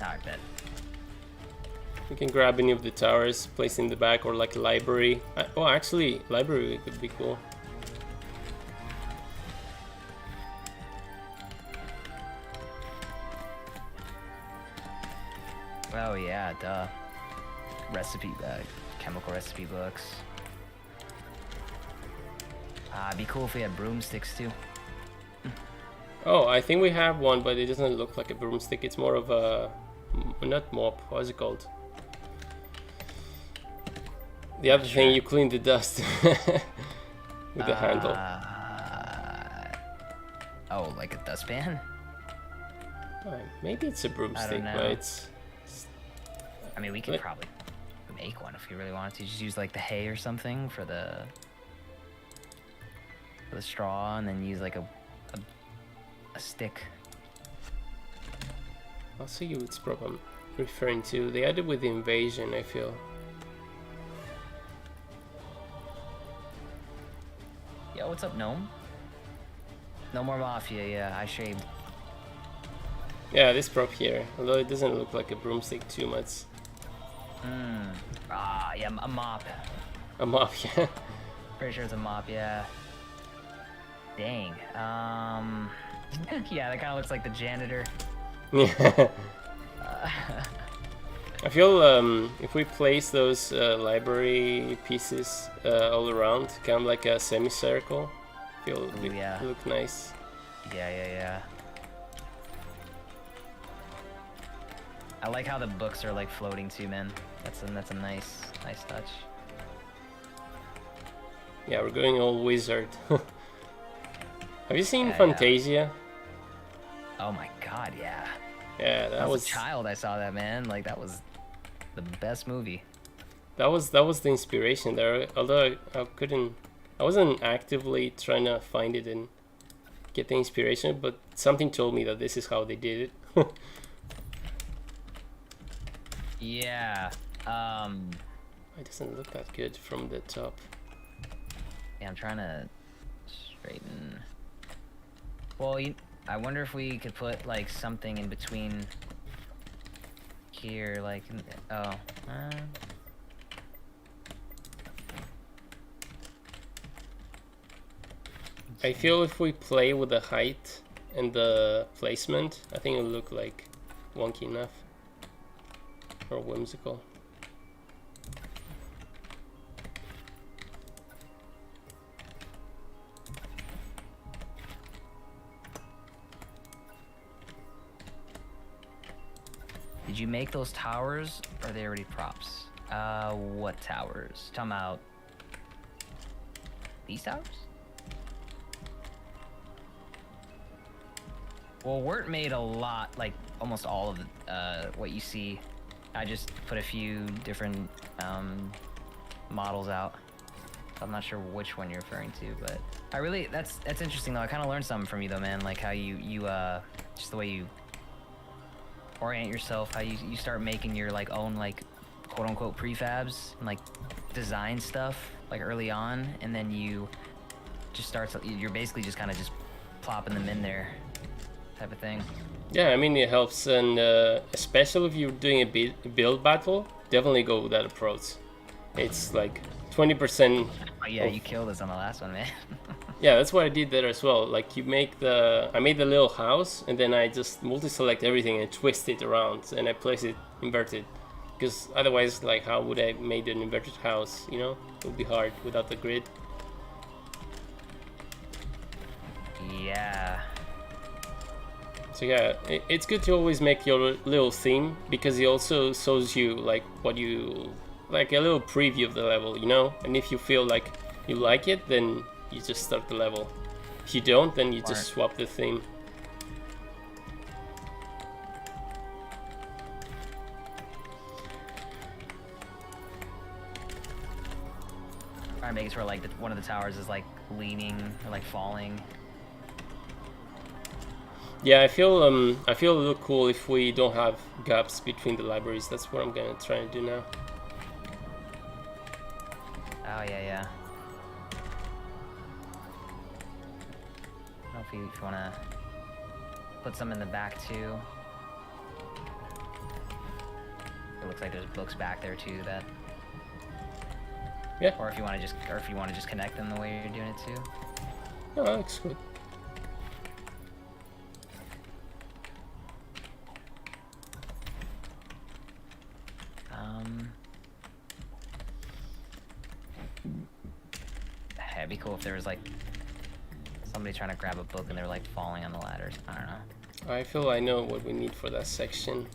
Alright, bet. We can grab any of the towers, place in the back, or like a library. Oh, actually, library could be cool. Oh yeah, duh. Recipe, chemical recipe books. It'd be cool if we had broomsticks too. Oh, I think we have one, but it doesn't look like a broomstick. It's more of a, not mop. What is it called? The other thing, you clean the dust with the handle. Oh, like a dustpan? Maybe it's a broomstick, know. but it's... I mean, we could probably make one if we really wanted to. Just use like the hay or something for the straw, and then use like a stick. I'll see which prop I'm referring to. They had it with the invasion, I feel. Yo, what's up, Gnome? No more Mafia, yeah, I shaved. Yeah, this prop here, although it doesn't look like a broomstick too much. Yeah, a mop. A mop, yeah. Pretty sure it's a mop, yeah. Dang. Yeah, that kind of looks like the janitor. Yeah. I feel if we place those library pieces all around, kind of like a semicircle, I feel it would look nice. Yeah. I like how the books are like floating too, man. That's a nice touch. Yeah, we're going all wizard. Have you seen Yeah, Fantasia? Oh my god, yeah. Yeah, that was a child. I saw that, man. Like that was the best movie. That was the inspiration there. Although I wasn't actively trying to find it and get the inspiration, but something told me that this is how they did it. Yeah. It doesn't look that good from the top. Yeah, I'm trying to straighten. Well, I wonder if we could put like something in between here, like I feel if we play with the height and the placement, I think it'll look like wonky enough or whimsical. Did you make those towers, or are they already props? What towers? Talking about these towers? Well, Wert made a lot, like almost all of what you see. I just put a few different models out. I'm not sure which one you're referring to, but I really that's interesting though. I kind of learned something from you though, man. Like how you just the way you orient yourself, how you start making your like own like quote unquote prefabs and like design stuff like early on, and then you just you're basically just kind of just plopping them in there type of thing. Yeah, I mean it helps, and especially if you're doing a build battle, definitely go with that approach. It's like 20%. Oh yeah, you killed us on the last one, man. Yeah, that's what I did there as well. Like I made the little house, and then I just multi-select everything and twist it around, and I place it inverted. Because otherwise, like, how would I make an inverted house? You know, it would be hard without the grid. Yeah. So yeah, it's good to always make your little theme, because it also shows you like like a little preview of the level, you know. And if you feel like you like it, then you just start the level. If you don't, then you just swap the theme. Try to make it where like one of the towers is like leaning or like falling. Yeah, I feel it'll look cool if we don't have gaps between the libraries. That's what I'm gonna try and do now. Oh yeah. I don't know if you wanna put some in the back too. It looks like there's books back there too that. Yeah. Or if you want to just connect them the way you're doing it too. Oh, that looks good. It'd be cool if there was like somebody trying to grab a book and they're like falling on the ladders. I don't know. I feel I know what we need for that section.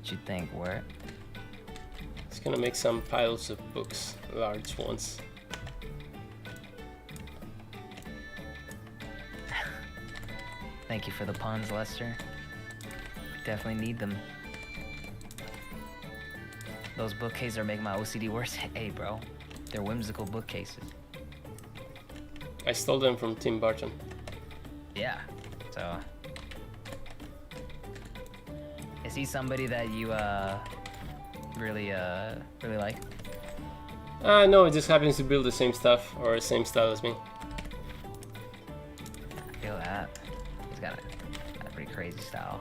What you think, Wert? Just gonna make some piles of books, large ones. Thank you for the puns, Lester. Definitely need them. Those bookcases are making my OCD worse. Hey, bro. They're whimsical bookcases. I stole them from Tim Burton. Yeah. So... is he somebody that you, really like? No, it just happens to build the same stuff, or the same style as me. I feel that. He's got a pretty crazy style.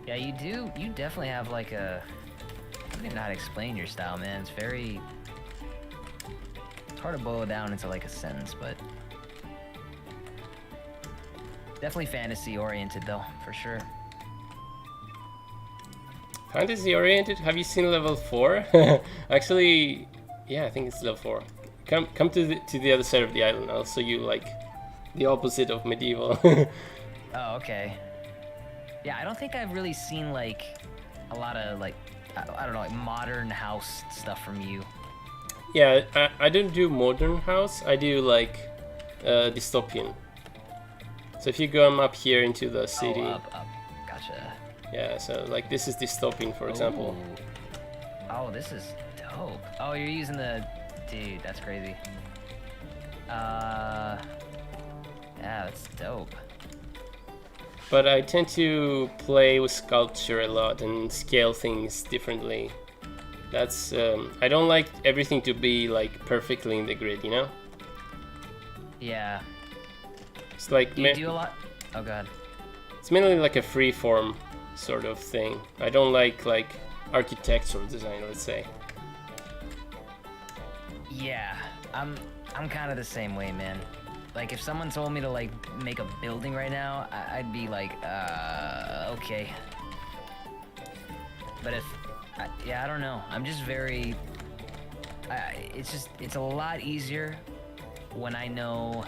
Yeah, you definitely have like a... I don't even know how to explain your style, man. It's very... it's hard to boil down into like a sentence, but... definitely fantasy oriented though, for sure. Fantasy oriented? Have you seen level 4? Actually, yeah, I think it's level 4. Come to the other side of the island. I'll show you like the opposite of medieval. Oh, okay. Yeah, I don't think I've really seen like a lot of like I don't know, like modern house stuff from you. Yeah, I don't do modern house. I do like dystopian. So if you go up here into the city. Oh, up. Gotcha. Yeah, so like this is dystopian, for example. Oh, this is dope. Oh, you're using the... dude, that's crazy. Yeah, that's dope. But I tend to play with sculpture a lot and scale things differently. That's I don't like everything to be like perfectly in the grid, you know? Yeah. It's like Do you do a lot? Oh god. It's mainly like a free form sort of thing. I don't like architectural design, let's say. Yeah, I'm kind of the same way, man. Like if someone told me to like make a building right now, I'd be like, okay. But if, yeah, I don't know. I'm just very. It's a lot easier when I know.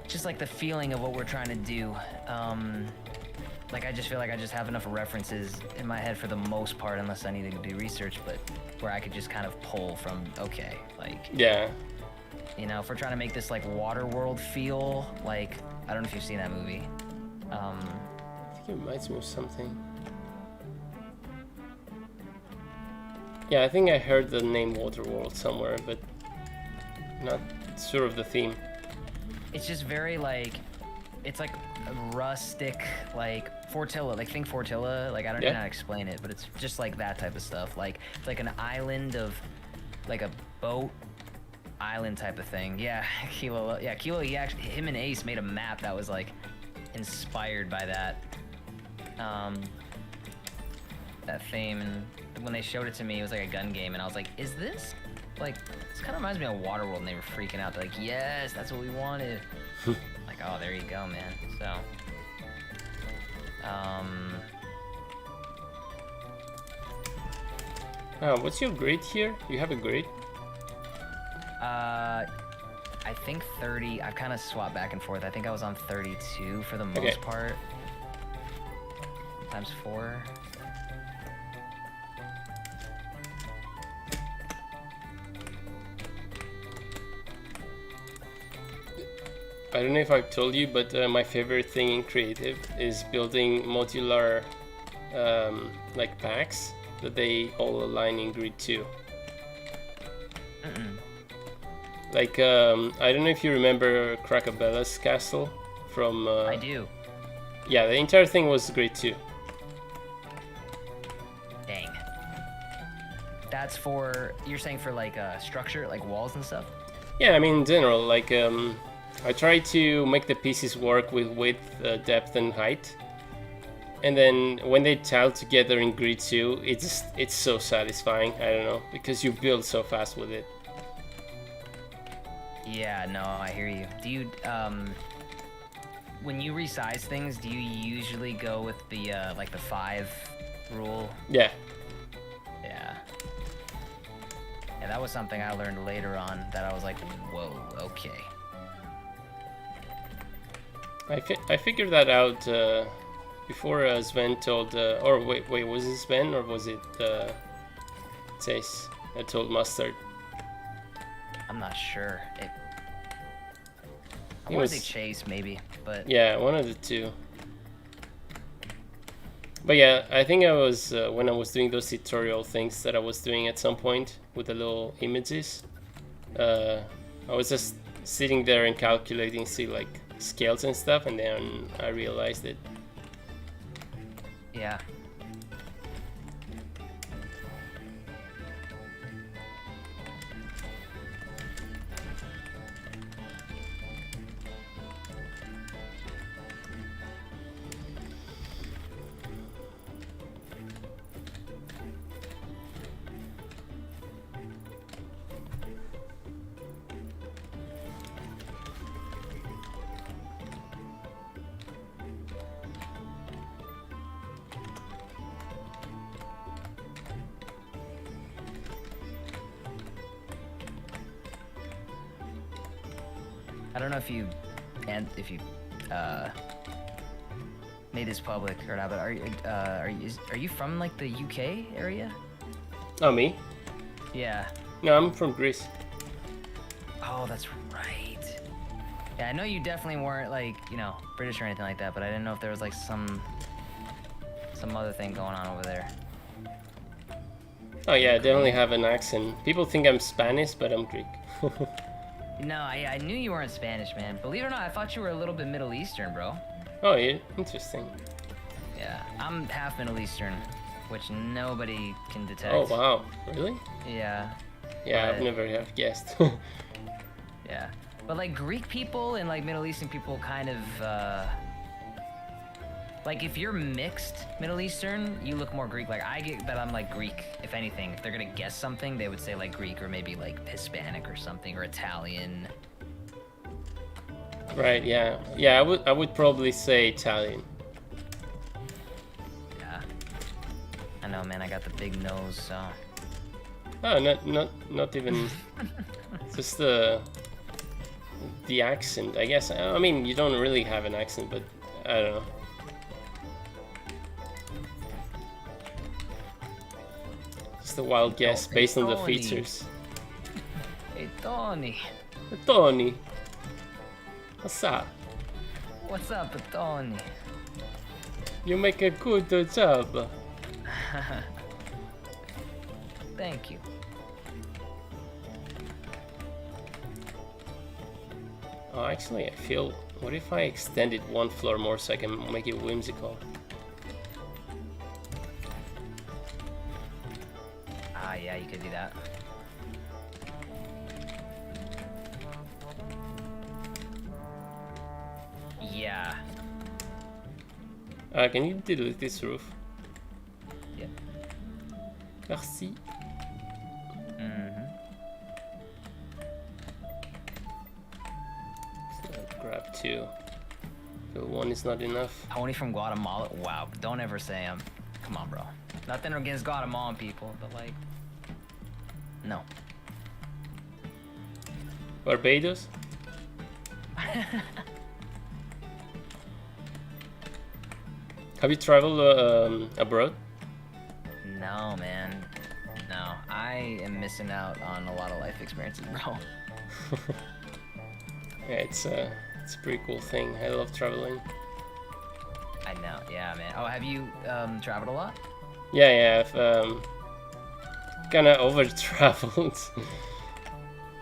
Just like the feeling of what we're trying to do. Like I just feel like I just have enough references in my head for the most part, unless I need to do research, but where I could just kind of pull from, okay, like... yeah. You know, if we're trying to make this like Waterworld feel, like, I don't know if you've seen that movie. I think it reminds me of something. Yeah, I think I heard the name Waterworld somewhere, but not sure of the theme. It's just very like, it's like rustic, like Fortilla, like think Fortilla, like I don't know how to explain it, but it's just like that type of stuff. Like it's like an island of, like a boat island type of thing. Yeah, Kilo, he actually, him and Ace made a map that was like inspired by that, that theme, and when they showed it to me, it was like a gun game, and I was like, is this? Like, this kind of reminds me of Waterworld, and they were freaking out. They're like, yes, that's what we wanted. Like, oh, there you go, man. So, what's your grade here? You have a grade? I think 30. I've kind of swapped back and forth. I think I was on 32 for the most part. Times 4. I don't know if I've told you, but my favorite thing in creative is building modular like packs that they all align in grid 2. Like I don't know if you remember Cracabella's castle from I do. Yeah, the entire thing was grid 2. Dang. That's for, you're saying for like structure, like walls and stuff? Yeah, I mean in general, like I try to make the pieces work with width, depth, and height, and then when they tile together in grid 2, it's so satisfying. I don't know, because you build so fast with it. Yeah, no, I hear you. Do you when you resize things, do you usually go with the like the 5 rule? Yeah. Yeah. Yeah, that was something I learned later on that I was like, whoa, okay. I figured that out before Sven told, or wait, was it Sven or was it Chase that told Mustard? I'm not sure. I It want was to say Chase, maybe, but yeah, one of the two. But yeah, I think I was when I was doing those tutorial things that I was doing at some point with the little images. I was just sitting there and calculating, see like scales and stuff, and then I realized it. yeah. I don't know if you made this public or not, but are you from like the UK area? Oh, me? Yeah. No, I'm from Greece. Oh, that's right. Yeah, I know you definitely weren't like, you know, British or anything like that, but I didn't know if there was like some other thing going on over there. Oh yeah, I definitely have an accent. People think I'm Spanish, but I'm Greek. No, I knew you weren't Spanish, man. Believe it or not, I thought you were a little bit Middle Eastern, bro. Oh yeah, interesting. Yeah, I'm half Middle Eastern, which nobody can detect. Oh wow, really? Yeah. Yeah, But- I've never have guessed. Yeah. But like Greek people and like Middle Eastern people kind of like if you're mixed Middle Eastern, you look more Greek. Like I get that I'm like Greek, if anything. If they're gonna guess something, they would say like Greek or maybe like Hispanic or something or Italian. Right, yeah. Yeah, I would probably say Italian. Yeah. I know, man, I got the big nose, so Oh, not even just the accent, I guess. I mean, you don't really have an accent, but I don't know. Just a wild guess hey, based on the Tony. features. Hey Tony. Tony, what's up? What's up, Tony? You make a good job. Thank you. Oh, actually, I feel. What if I extend it one floor more so I can make it whimsical? Ah, yeah, you could do that. Yeah. Can you delete this roof? Yep. Merci. Mm-hmm. Grab two. So one is not enough. Tony from Guatemala. Wow, don't ever say him. Come on, bro. Nothing against Guatemalan people, but like, no. Barbados? Have you traveled abroad? No, man. No, I am missing out on a lot of life experiences, bro. Yeah, it's a pretty cool thing. I love traveling. I know, yeah, man. Oh, have you traveled a lot? Yeah, I've kind of over traveled.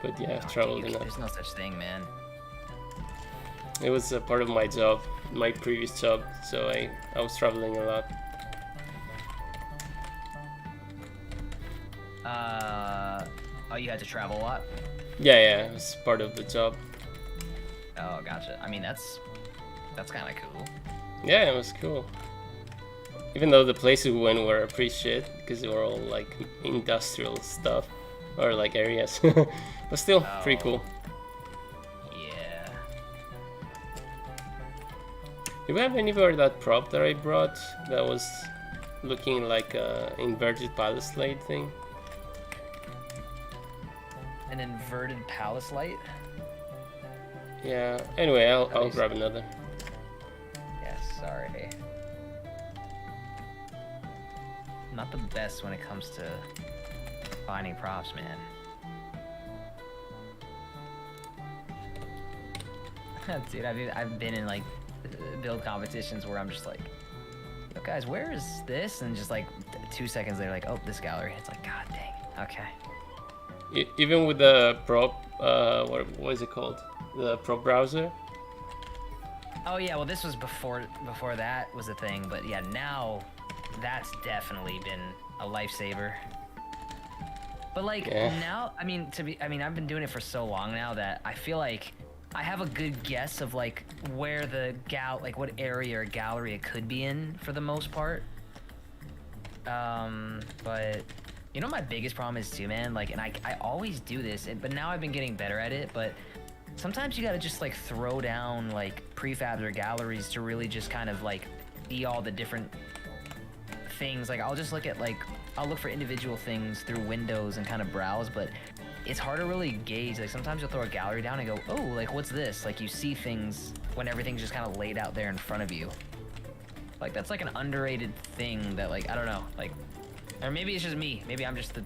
But yeah, I've traveled enough. There's no such thing, man. It was a part of my job, my previous job, so I was traveling a lot. Oh, you had to travel a lot? Yeah, it was part of the job. Oh, gotcha. I mean, that's kind of cool. Yeah, it was cool. Even though the places we went were pretty shit, because they were all like industrial stuff, or like areas. But still, pretty cool. Yeah. Do you have anywhere that prop that I brought that was looking like a inverted palace light thing? An inverted palace light? Yeah. Anyway, I'll grab another. sorry. I'm not the best when it comes to finding props, man. Dude, I've been in like build competitions where I'm just like, yo guys, where is this? And just like 2 seconds later, like, oh, this gallery. It's like, god dang. Okay. Even with the prop, what is it called? The prop browser. Oh yeah, well this was before that was a thing, but yeah, now that's definitely been a lifesaver. But like now, I mean I've been doing it for so long now that I feel like I have a good guess of like where the like what area or gallery it could be in for the most part. But you know my biggest problem is too, man, like, and I always do this, but now I've been getting better at it, but sometimes you gotta just like throw down like prefabs or galleries to really just kind of like see all the different things. Like I'll just look at like, I'll look for individual things through windows and kind of browse, but it's hard to really gauge. Like sometimes you'll throw a gallery down and go, oh, like what's this? Like you see things when everything's just kind of laid out there in front of you. Like that's like an underrated thing that like, I don't know, like, or maybe it's just me. Maybe I'm just the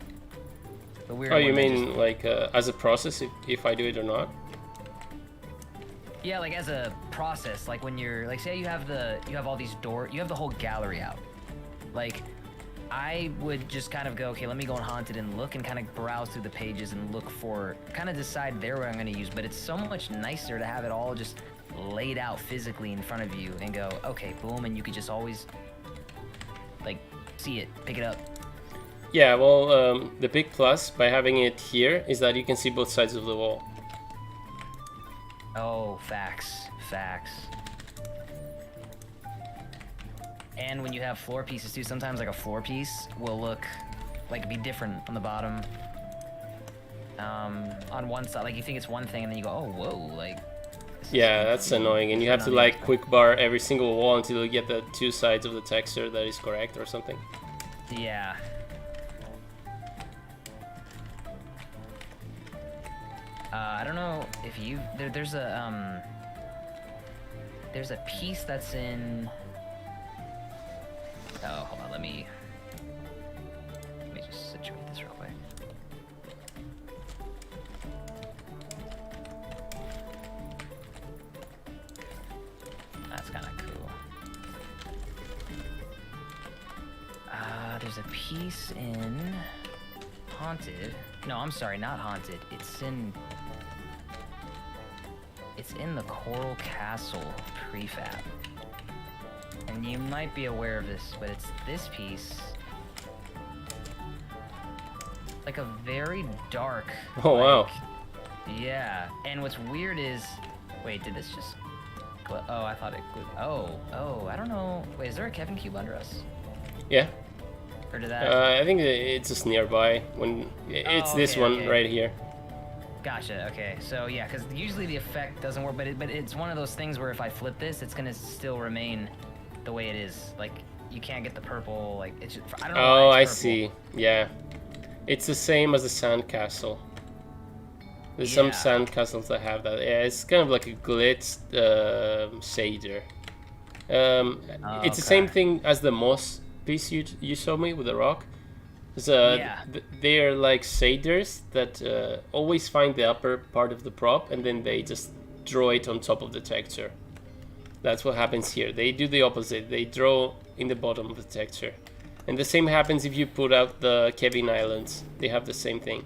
weird one. Oh, you mean like as a process, if I do it or not? Yeah, like as a process, like when you're, like say you have all these you have the whole gallery out. Like I would just kind of go, okay, let me go on Haunted and look and kind of browse through the pages and look for, kind of decide there what I'm going to use. But it's so much nicer to have it all just laid out physically in front of you and go, okay, boom, and you could just always like see it, pick it up. Yeah, well, the big plus by having it here is that you can see both sides of the wall. Oh, facts. And when you have floor pieces too, sometimes like a floor piece will look like be different on the bottom. On one side, like you think it's one thing and then you go, oh, whoa, like. Yeah, that's annoying, and you have to like quick bar every single wall until you get the two sides of the texture that is correct or something. Yeah. I don't know if you there's a piece that's in. Oh, hold on, let me just situate this real quick. That's kind of cool. There's a piece in Haunted. No, I'm sorry, not Haunted. It's in the Coral Castle prefab. And you might be aware of this, but it's this piece. Like a very dark. Oh, wow. Yeah, and what's weird is, wait, did this just? Oh, I thought it. Oh, I don't know. Wait, is there a Kevin cube under us? Yeah. Or did that? I think it's just nearby. When it's this one right here. Gotcha. Okay. So yeah, because usually the effect doesn't work, but it's one of those things where if I flip this, it's gonna still remain the way it is. Like you can't get the purple. Like it's just, I don't know. Oh, why I it's purple. see. Yeah, it's the same as the sandcastle. There's some sandcastles that have that. Yeah, it's kind of like a glitz shader. It's the same thing as the moss piece you showed me with the rock. They're like shaders that always find the upper part of the prop and then they just draw it on top of the texture. That's what happens here. They do the opposite. They draw in the bottom of the texture. And the same happens if you put out the Kevin Islands. They have the same thing.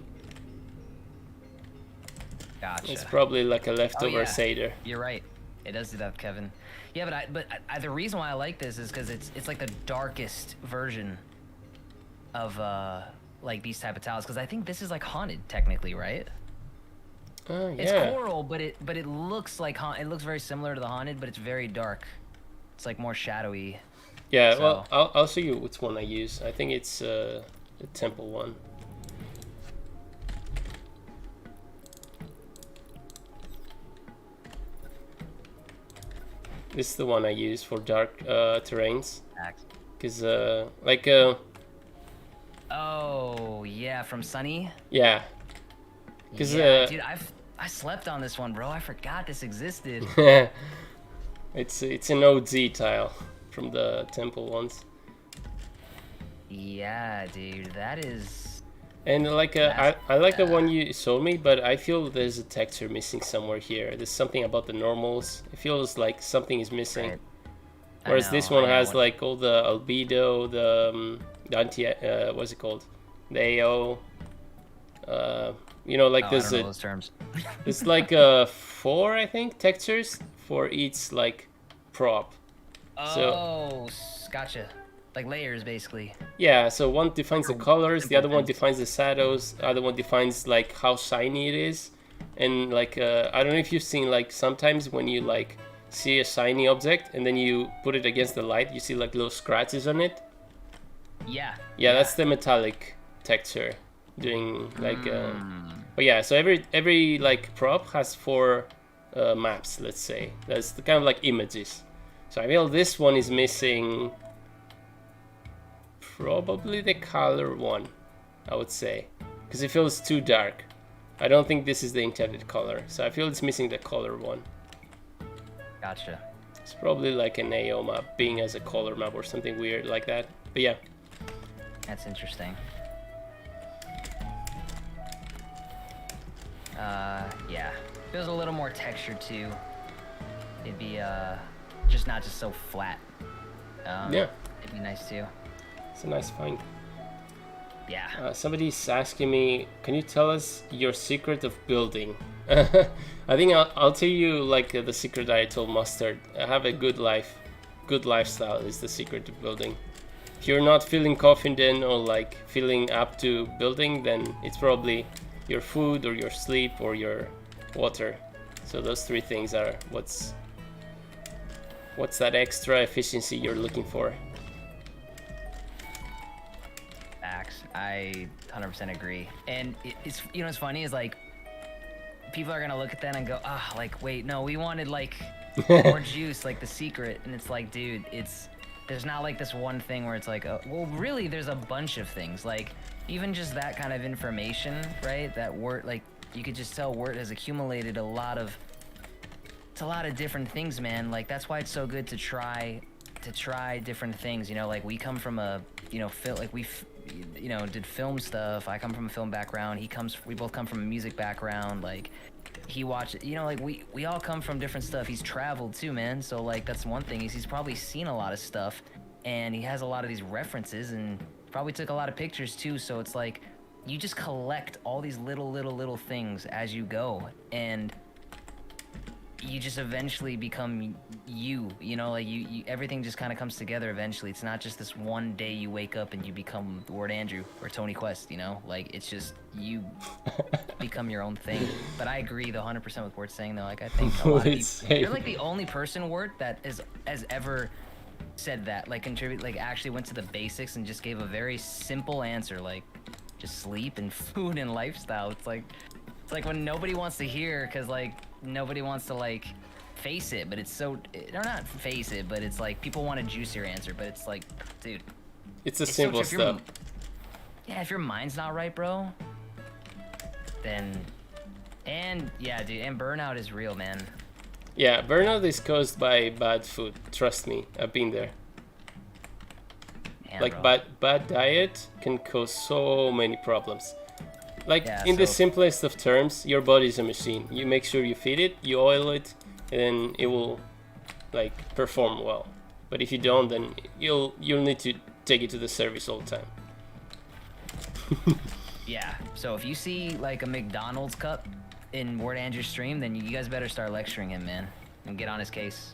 Gotcha. It's probably like a leftover shader. You're right. It does do that, Kevin. Yeah, but the reason why I like this is because it's like the darkest version of like these type of tiles. Because I think this is like Haunted technically, right? Yeah. It's coral, but it looks like it looks very similar to the Haunted, but it's very dark. It's like more shadowy. Yeah. So. Well, I'll show you which one I use. I think it's the temple one. This is the one I use for dark terrains. Because, like... Oh, yeah, from Sunny? Yeah. Cause, yeah, dude, I slept on this one, bro. I forgot this existed. It's an OG tile from the temple ones. Yeah, dude, that is. And like I like the one you showed me, but I feel there's a texture missing somewhere here. There's something about the normals. It feels like something is missing. Right. Whereas this one has like all the albedo, the anti, what's it called? The AO. You know, like I don't know those terms. It's like 4, I think, textures for each like prop. Oh, gotcha. Like layers, basically. Yeah, so one defines the colors, the other one defines the shadows, the other one defines like how shiny it is. And like I don't know if you've seen, like sometimes when you like see a shiny object and then you put it against the light, you see like little scratches on it. Yeah, that's the metallic texture doing like but yeah, so every like prop has 4 maps, let's say. That's the kind of like images. So I feel this one is missing probably the color one, I would say, because it feels too dark. I don't think this is the intended color, so I feel it's missing the color one. Gotcha. It's probably like an AO map being as a color map or something weird like that. But yeah. That's interesting. Yeah. Feels a little more texture too. It'd be just not just so flat. Yeah. It'd be nice too. It's a nice find. Yeah. Somebody's asking me, can you tell us your secret of building? I think I'll tell you like the secret I told Mustard. I have a good life. Good lifestyle is the secret to building. If you're not feeling confident or like feeling up to building, then it's probably your food or your sleep or your water. So those 3 things are what's that extra efficiency you're looking for. Facts. I 100% agree. And it's, you know, what's funny is like people are gonna look at that and go, like, wait, no, we wanted like more juice, like the secret. And it's like, dude, there's not like this one thing where it's like, well, really, there's a bunch of things. Like even just that kind of information, right? That Wert, like you could just tell Wert has accumulated a lot of different things, man. Like that's why it's so good to try different things. You know, like we come from a, you know, did film stuff. I come from a film background. We both come from a music background. Like he watched, you know, like we all come from different stuff. He's traveled too, man. So like that's one thing, is he's probably seen a lot of stuff and he has a lot of these references and probably took a lot of pictures too. So it's like you just collect all these little things as you go, and you just eventually become you know, like you everything just kind of comes together eventually. It's not just this one day you wake up and you become Wert Andrew or Tony Quest, you know, like it's just you become your own thing. But I agree 100% with Wert saying though, like I think a lot of people, you're like the only person, Wert, that has ever said that, like like actually went to the basics and just gave a very simple answer, like just sleep and food and lifestyle. It's like when nobody wants to hear, because like nobody wants to like face it, but it's so, or not face it, but it's like people want a juicier answer, but it's like, dude, it's the simple stuff. Yeah, if your mind's not right, bro, then, and yeah, dude, and burnout is real, man. Yeah, burnout is caused by bad food. Trust me, I've been there. Damn, like bro. bad diet can cause so many problems. Like Yeah, in the simplest of terms, your body is a machine. You make sure you feed it, you oil it, and then it will like perform well. But if you don't, then you'll need to take it to the service all the time. Yeah, so if you see like a McDonald's cup in Wert Andrew's stream, then you guys better start lecturing him, man, and get on his case.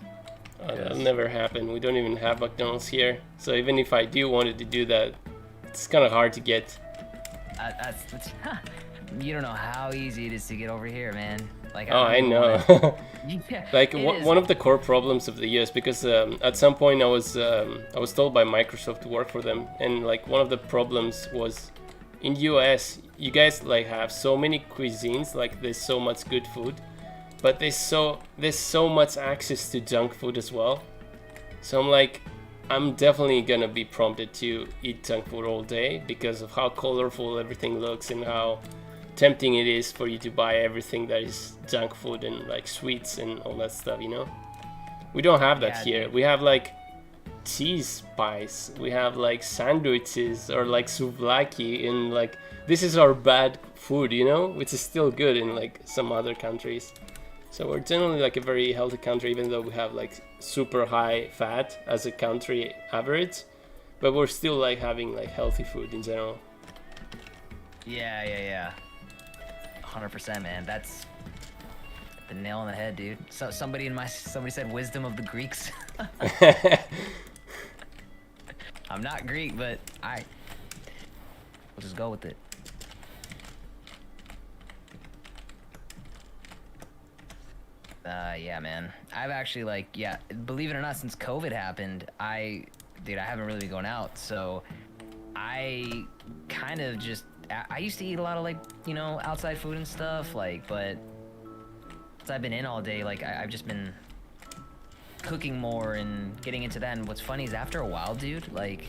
That'll never happen. We don't even have McDonald's here. So even if I do wanted to do that, it's kind of hard to get. You don't know how easy it is to get over here, man. Like, I know. Yeah, like one of the core problems of the US, because at some point I was told by Microsoft to work for them, and like one of the problems was in US you guys like have so many cuisines, like there's so much good food, but there's so much access to junk food as well. So I'm definitely gonna be prompted to eat junk food all day because of how colorful everything looks and how tempting it is for you to buy everything that is junk food and like sweets and all that stuff, you know. We don't have that Yeah, here. dude. We have like cheese pies. We have like sandwiches or like souvlaki, and like this is our bad food, you know, which is still good in like some other countries. So we're generally like a very healthy country, even though we have like super high fat as a country average, but we're still like having like healthy food in general. Yeah. 100%, man. That's the nail on the head, dude. So somebody said wisdom of the Greeks. I'm not Greek, but we'll just go with it. Yeah, man. I've actually like, yeah, believe it or not, since COVID happened, I haven't really been going out, so I kind of just, I used to eat a lot of like, you know, outside food and stuff, like, but since I've been in all day, like, I've just been cooking more and getting into that. And what's funny is after a while, dude, like,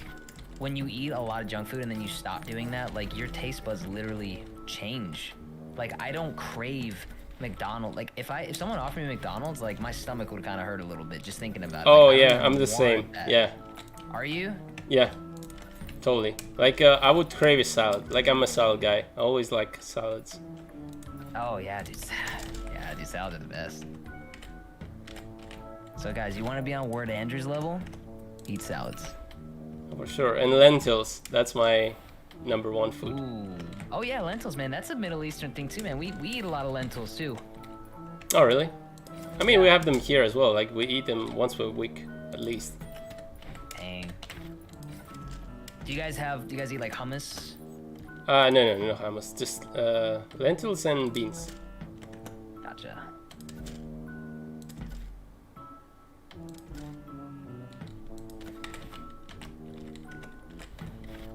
when you eat a lot of junk food and then you stop doing that, like, your taste buds literally change. Like, I don't crave McDonald's. Like, if someone offered me McDonald's, like, my stomach would kind of hurt a little bit just thinking about it. Oh like, yeah, I'm the same. that. Yeah. Are you? Yeah. Totally. Like I would crave a salad. Like I'm a salad guy. I always like salads. Oh yeah, dude. Yeah, dude, salads are the best. So guys, you want to be on Word Andrew's level? Eat salads. For sure. And lentils. That's my #1 food. Ooh. Oh yeah, lentils, man. That's a Middle Eastern thing too, man. We eat a lot of lentils too. Oh really? I mean, we have them here as well. Like we eat them once a week at least. Dang. Do you guys eat like hummus? No hummus. Just lentils and beans. Gotcha.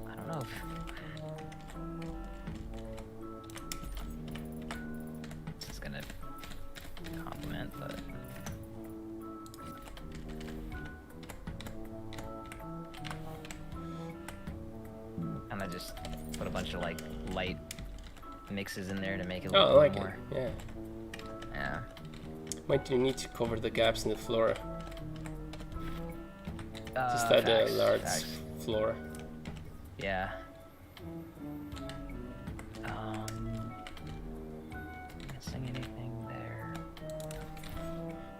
I don't know if this is gonna compliment, but and I just put a bunch of like light mixes in there to make it look Oh, I like more. it. Yeah. Yeah. Might you need to cover the gaps in the floor? Just add Facts, a large facts. floor. Yeah. Missing anything there?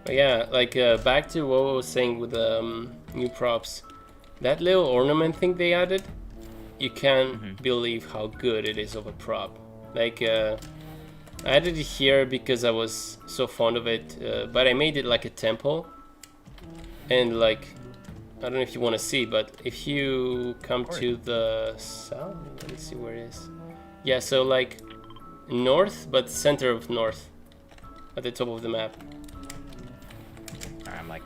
But yeah, like back to what I was saying with the new props. That little ornament thing they added, you can't believe how good it is of a prop. Like I added it here because I was so fond of it, but I made it like a temple. And like, I don't know if you want to see, but if you come to the south, let me see where it is. Yeah, so like north, but center of north, at the top of the map. Alright, I'm like,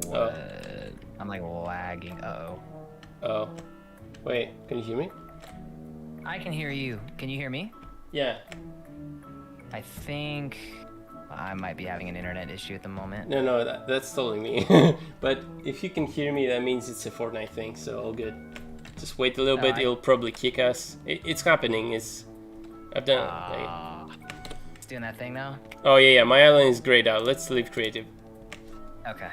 what? I'm like lagging. Uh-oh. Oh, wait, can you hear me? I can hear you. Can you hear me? Yeah. I think I might be having an internet issue at the moment. No, that's totally me. But if you can hear me, that means it's a Fortnite thing, so all good. Just wait a little bit, it'll probably kick us. It's happening, I've done it. It's doing that thing now? Oh yeah, my island is grayed out. Let's leave creative. Okay.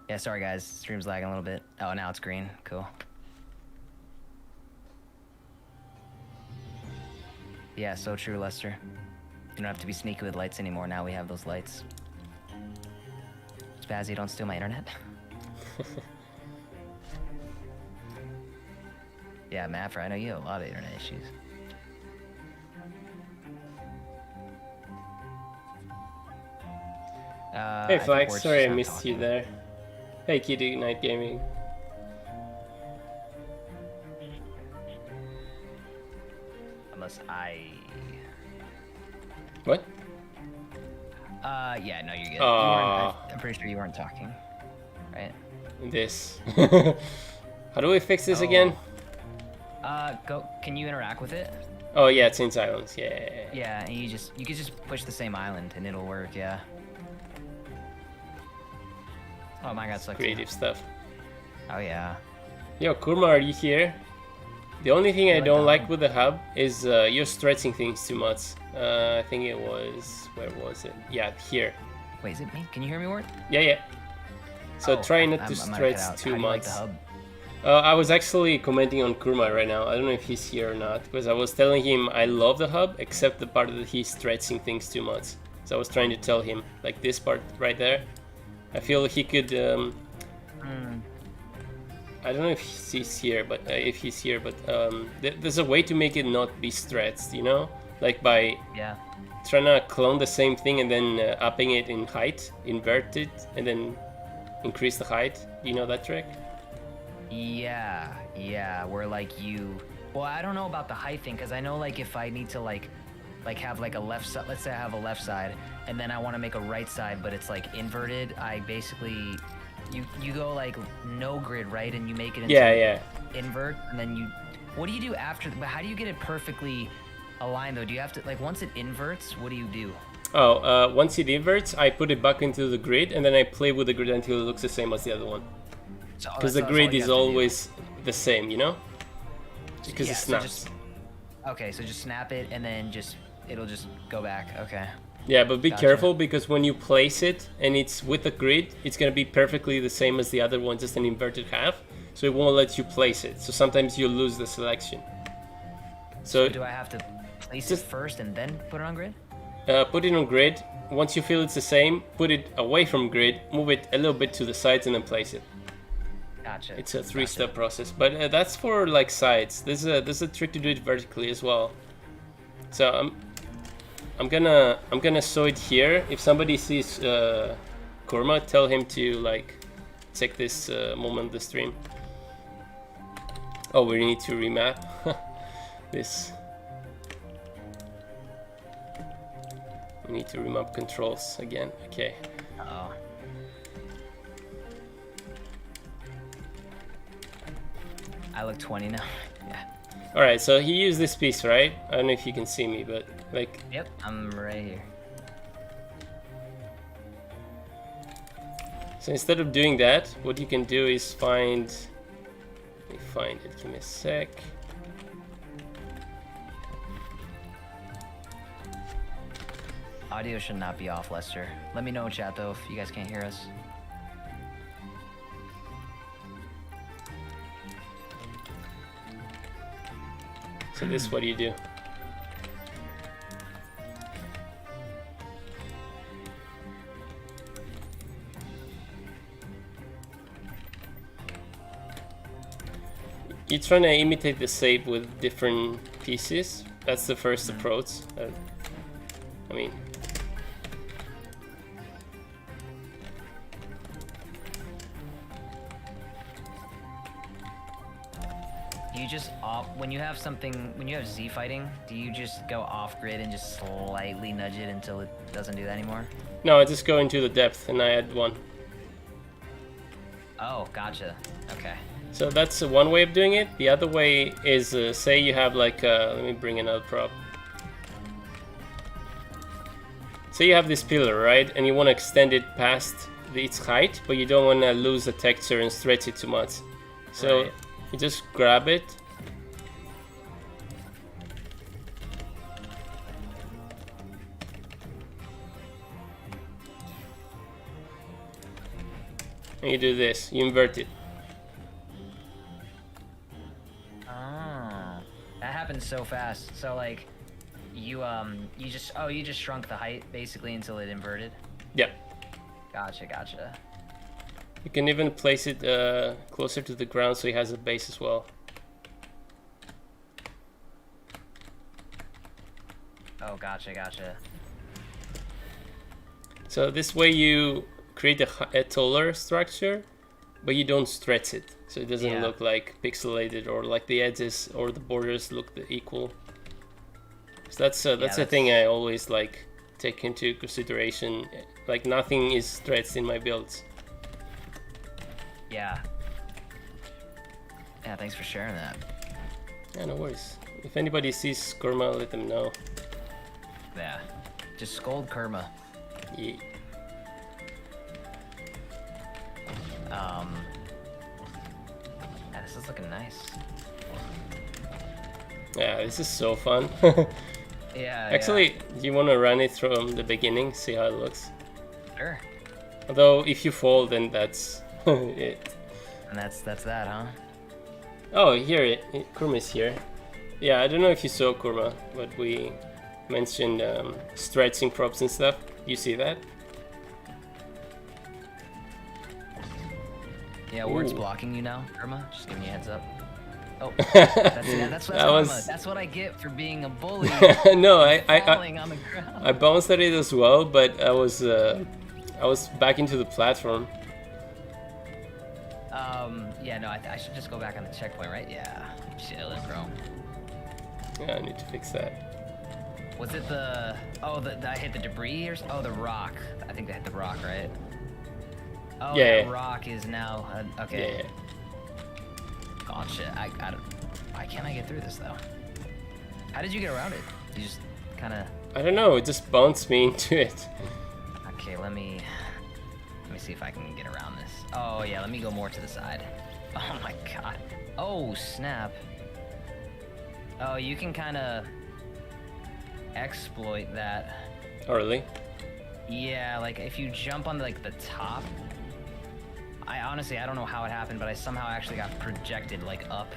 Yeah, sorry guys, stream's lagging a little bit. Oh, now it's green, cool. Yeah, so true, Lester. You don't have to be sneaky with lights anymore, now we have those lights. Spazzy, don't steal my internet. Yeah, Mafra, I know you have a lot of internet issues. Hey Flex, sorry I missed you there. Hey Kitty Night Gaming. Unless What? Yeah, no, you're good. I'm pretty sure you weren't talking, right? This. How do we fix this again? Can you interact with it? Oh yeah, it's in silence. Yeah. Yeah, and you can just push the same island and it'll work. Yeah. Oh my God, sucks. Creative stuff. Oh yeah. Yo, Kurma, are you here? The only thing I like don't the like hub. with the hub is you're stretching things too much. I think it was, where was it? Yeah, here. Wait, is it me? Can you hear me, Wert? Yeah. So Oh, try not I to might have cut stretch out. too How do you like much. the hub? I was actually commenting on Kurma right now. I don't know if he's here or not, because I was telling him I love the hub, except the part that he's stretching things too much. So I was trying to tell him, like this part right there. I feel he could. I don't know if he's here, but there's a way to make it not be stretched, you know, like by Yeah. trying to clone the same thing and then upping it in height, invert it, and then increase the height. You know that trick? Yeah, where like you, well, I don't know about the height thing, because I know like if I need to like have like a left side, let's say I have a left side, and then I want to make a right side, but it's like inverted, I basically, you go like no grid, right, and you make it into invert, and then you, what do you do after, but how do you get it perfectly aligned though? Do you have to, like, once it inverts, what do you do? Oh, once it inverts, I put it back into the grid, and then I play with the grid until it looks the same as the other one. Because the grid is always the same, you know? Because it snaps. Okay, so just snap it, and then it'll just go back. Okay. Yeah, but be careful, because when you place it and it's with the grid, it's gonna be perfectly the same as the other one, just an inverted half. So it won't let you place it. So sometimes you lose the selection. So do I have to place it first and then put it on grid? Put it on grid. Once you feel it's the same, put it away from grid, move it a little bit to the sides, and then place it. Gotcha. It's a three-step process, but that's for like sides. There's a trick to do it vertically as well. So I'm gonna sew it here. If somebody sees Kurma, tell him to like check this moment of the stream. Oh, we need to remap this. We need to remap controls again. Okay. Oh. I look 20 now. Yeah. All right, so he used this piece, right? I don't know if you can see me, but like. Yep, I'm right here. So instead of doing that, what you can do is find. Let me find it. Give me a sec. Audio should not be off, Lester. Let me know in chat though if you guys can't hear us. So this is what you do. You're trying to imitate the shape with different pieces. That's the first approach. I mean, Do you just when you have Z fighting, do you just go off grid and just slightly nudge it until it doesn't do that anymore? no, I just go into the depth and I add one. Oh, gotcha. Okay. So that's one way of doing it. The other way is, say you have like, let me bring another prop. Say you have this pillar, right? And you want to extend it past its height, but you don't want to lose the texture and stretch it too much. So Right. you just grab it. And you do this, you invert it. Oh, that happens so fast. So like, you just shrunk the height basically until it inverted. Yeah. Gotcha. You can even place it closer to the ground so it has a base as well. Oh, gotcha. So this way you create a taller structure, but you don't stretch it. So it doesn't look like pixelated or like the edges or the borders look equal. So that's a thing I always like take into consideration. Like nothing is stretched in my builds. Yeah, thanks for sharing that. Yeah, no worries. If anybody sees Kurma, let them know. Yeah, just scold Kurma. Yeah. Yeah, this is looking nice. Yeah, this is so fun. Yeah. Actually, do you want to run it from the beginning, see how it looks? Sure. Although, if you fall, then that's it. And that's that, huh? Oh, here, Kurma's here. Yeah, I don't know if you saw Kurma, but we mentioned stretching props and stuff. You see that? Yeah, Wert's Ooh. blocking you now, Irma. Just giving you a heads up. Oh, that's karma. That's what I get for being a bully. No, falling on the ground. I bounced at it as well, but I was back into the platform. Yeah, no, I should just go back on the checkpoint, right? Yeah, chilling, bro. Yeah, I need to fix that. Was it the? Oh, I hit the debris or? Oh, the rock. I think I hit the rock, right? Oh, yeah, that rock is now okay. Yeah. Gotcha. I don't. Why can't I get through this though? How did you get around it? You just kind of. I don't know. It just bounced me into it. Okay, let me see if I can get around this. Oh yeah, let me go more to the side. Oh my god. Oh snap. Oh, you can kind of exploit that. Oh, really? Yeah, like if you jump on like the top. I honestly, I don't know how it happened, but I somehow actually got projected like up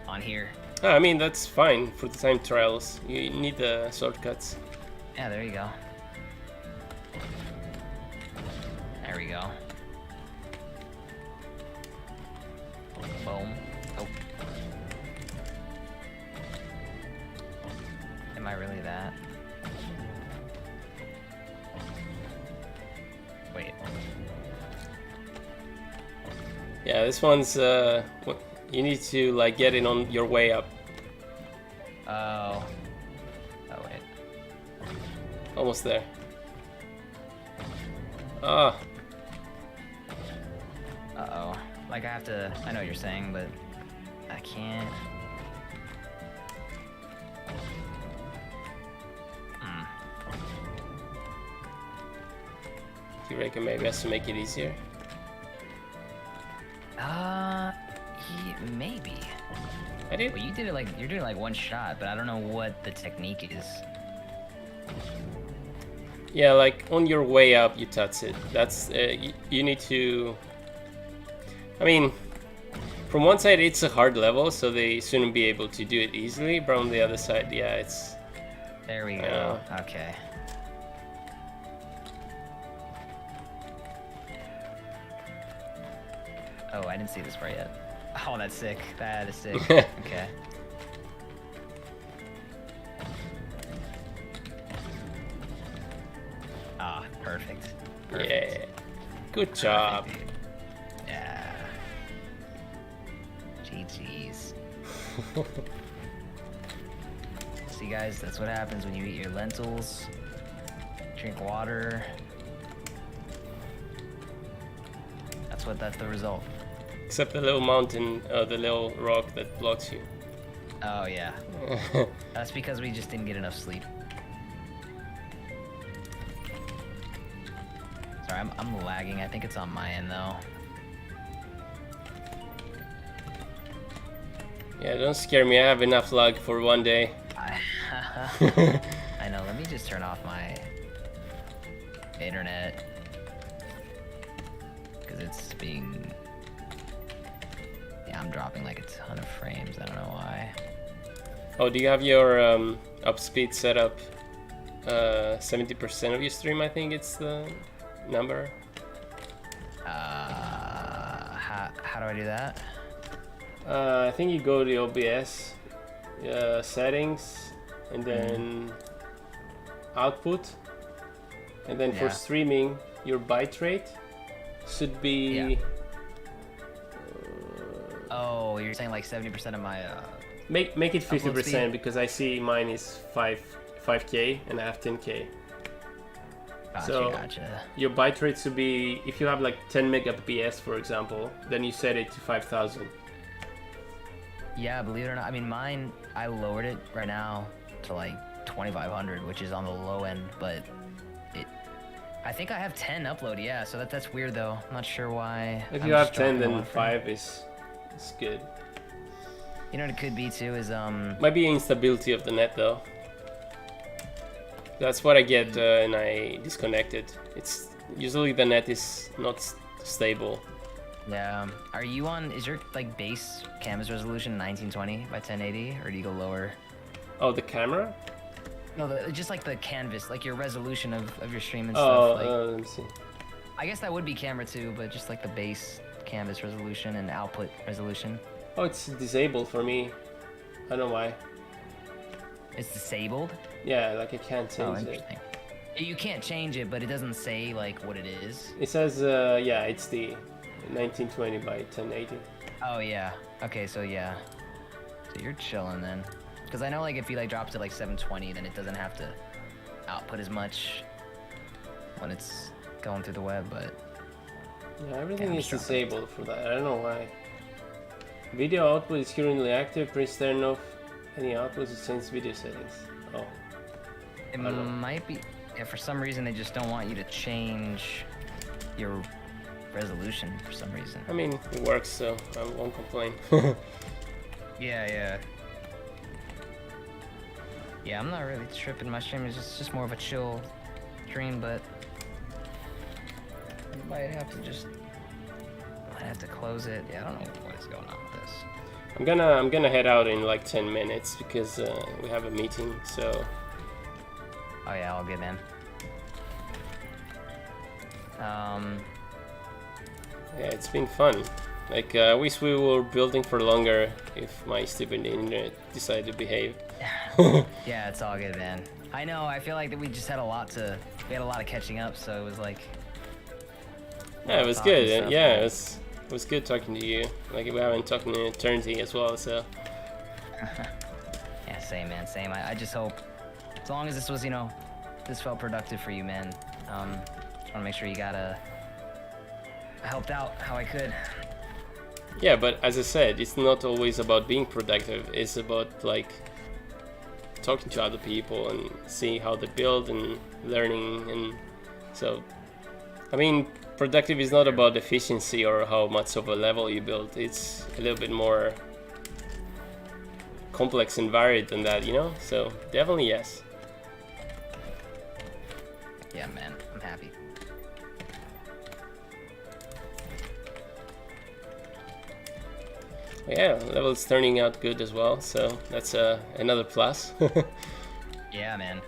on here. Oh, I mean, that's fine for the time trials. You need the shortcuts. Yeah, there you go. There we go. Boom. Oh. Am I really that? Wait. Yeah, this one's you need to like get it on your way up. Oh. Oh wait. Almost there. Ah. Uh-oh. Like I have to, I know what you're saying, but I can't. Do you reckon maybe I have to make it easier? Yeah, maybe. I did. Well, you did it like, you're doing like one shot, but I don't know what the technique is. Yeah, like on your way up, you touch it. That's you need to. I mean, from one side it's a hard level, so they shouldn't be able to do it easily. But on the other side, yeah, it's. There we go. Okay. Oh, I didn't see this part yet. Oh, that's sick. That is sick. Okay. Ah, perfect. Perfect. Yeah. Good job. Perfect, dude. Yeah. GG's. See, guys, that's what happens when you eat your lentils. Drink water. That's the result. Except the little mountain, the little rock that blocks you. Oh yeah. That's because we just didn't get enough sleep. Sorry, I'm lagging. I think it's on my end though. Yeah, don't scare me. I have enough lag for one day. I know. Let me just turn off my internet because it's being. Yeah, I'm dropping like a ton of frames. I don't know why. Oh, do you have your up speed set up 70% of your stream? I think it's the number. How do I do that? I think you go to OBS settings and then output, and then for streaming your bitrate should be. Oh, you're saying like 70% of my. Make it 50% because I see mine is 5K and I have 10K. Gotcha, So gotcha. your bitrate should be, if you have like 10 megabps for example, then you set it to 5,000. Yeah, believe it or not, I mean mine, I lowered it right now to like 2,500, which is on the low end, but I think I have 10 upload, yeah, so that's weird though. I'm not sure why. If you have 10, then 5 is good. You know what it could be too is Might be instability of the net though. That's what I get when I disconnect it. It's usually the net is not stable. Yeah. Are you on? Is your like base canvas resolution 1920 by 1080, or do you go lower? Oh, the camera? No, just like the canvas, like your resolution of your stream and Oh, stuff. Like, let me see. I guess that would be camera too, but just like the base canvas resolution and output resolution. Oh, it's disabled for me. I don't know why. It's disabled? Yeah, like I can't Oh, change it. interesting. You can't change it, but it doesn't say like what it is. It says, yeah, it's the 1920 by 1080. Oh yeah. Okay, so yeah. So you're chilling then. Because I know like if you like drop to like 720, then it doesn't have to output as much when it's going through the web, but Yeah, everything Yeah, is sure. disabled for that. I don't know why. Video output is currently active. Please turn off any output to change video settings. Oh, it I don't know. might be. Yeah, for some reason they just don't want you to change your resolution for some reason. I mean, it works, so I won't complain. Yeah. Yeah, I'm not really tripping. My stream is just more of a chill stream, but I might have to close it. Yeah, I don't know what is going on with this. I'm gonna head out in like 10 minutes because we have a meeting. So Oh yeah, all good, man. yeah, it's been fun. Like I wish we were building for longer if my stupid internet decided to behave. Yeah, it's all good, man. I know. I feel like that we just had a lot of catching up, so it was like. Yeah, it was talking good. stuff, Yeah, man. it was good talking to you. Like we haven't talked in eternity as well, so. Yeah, same, man, same. I just hope, as long as this was, this felt productive for you, man. Just want to make sure you I helped out how I could. Yeah, but as I said, it's not always about being productive. It's about like talking to other people and seeing how they build and learning. And so, I mean, productive is not about efficiency or how much of a level you build. It's a little bit more complex and varied than that, So definitely yes. Yeah, man, I'm happy. Yeah, level's turning out good as well, so that's another plus. Yeah, man.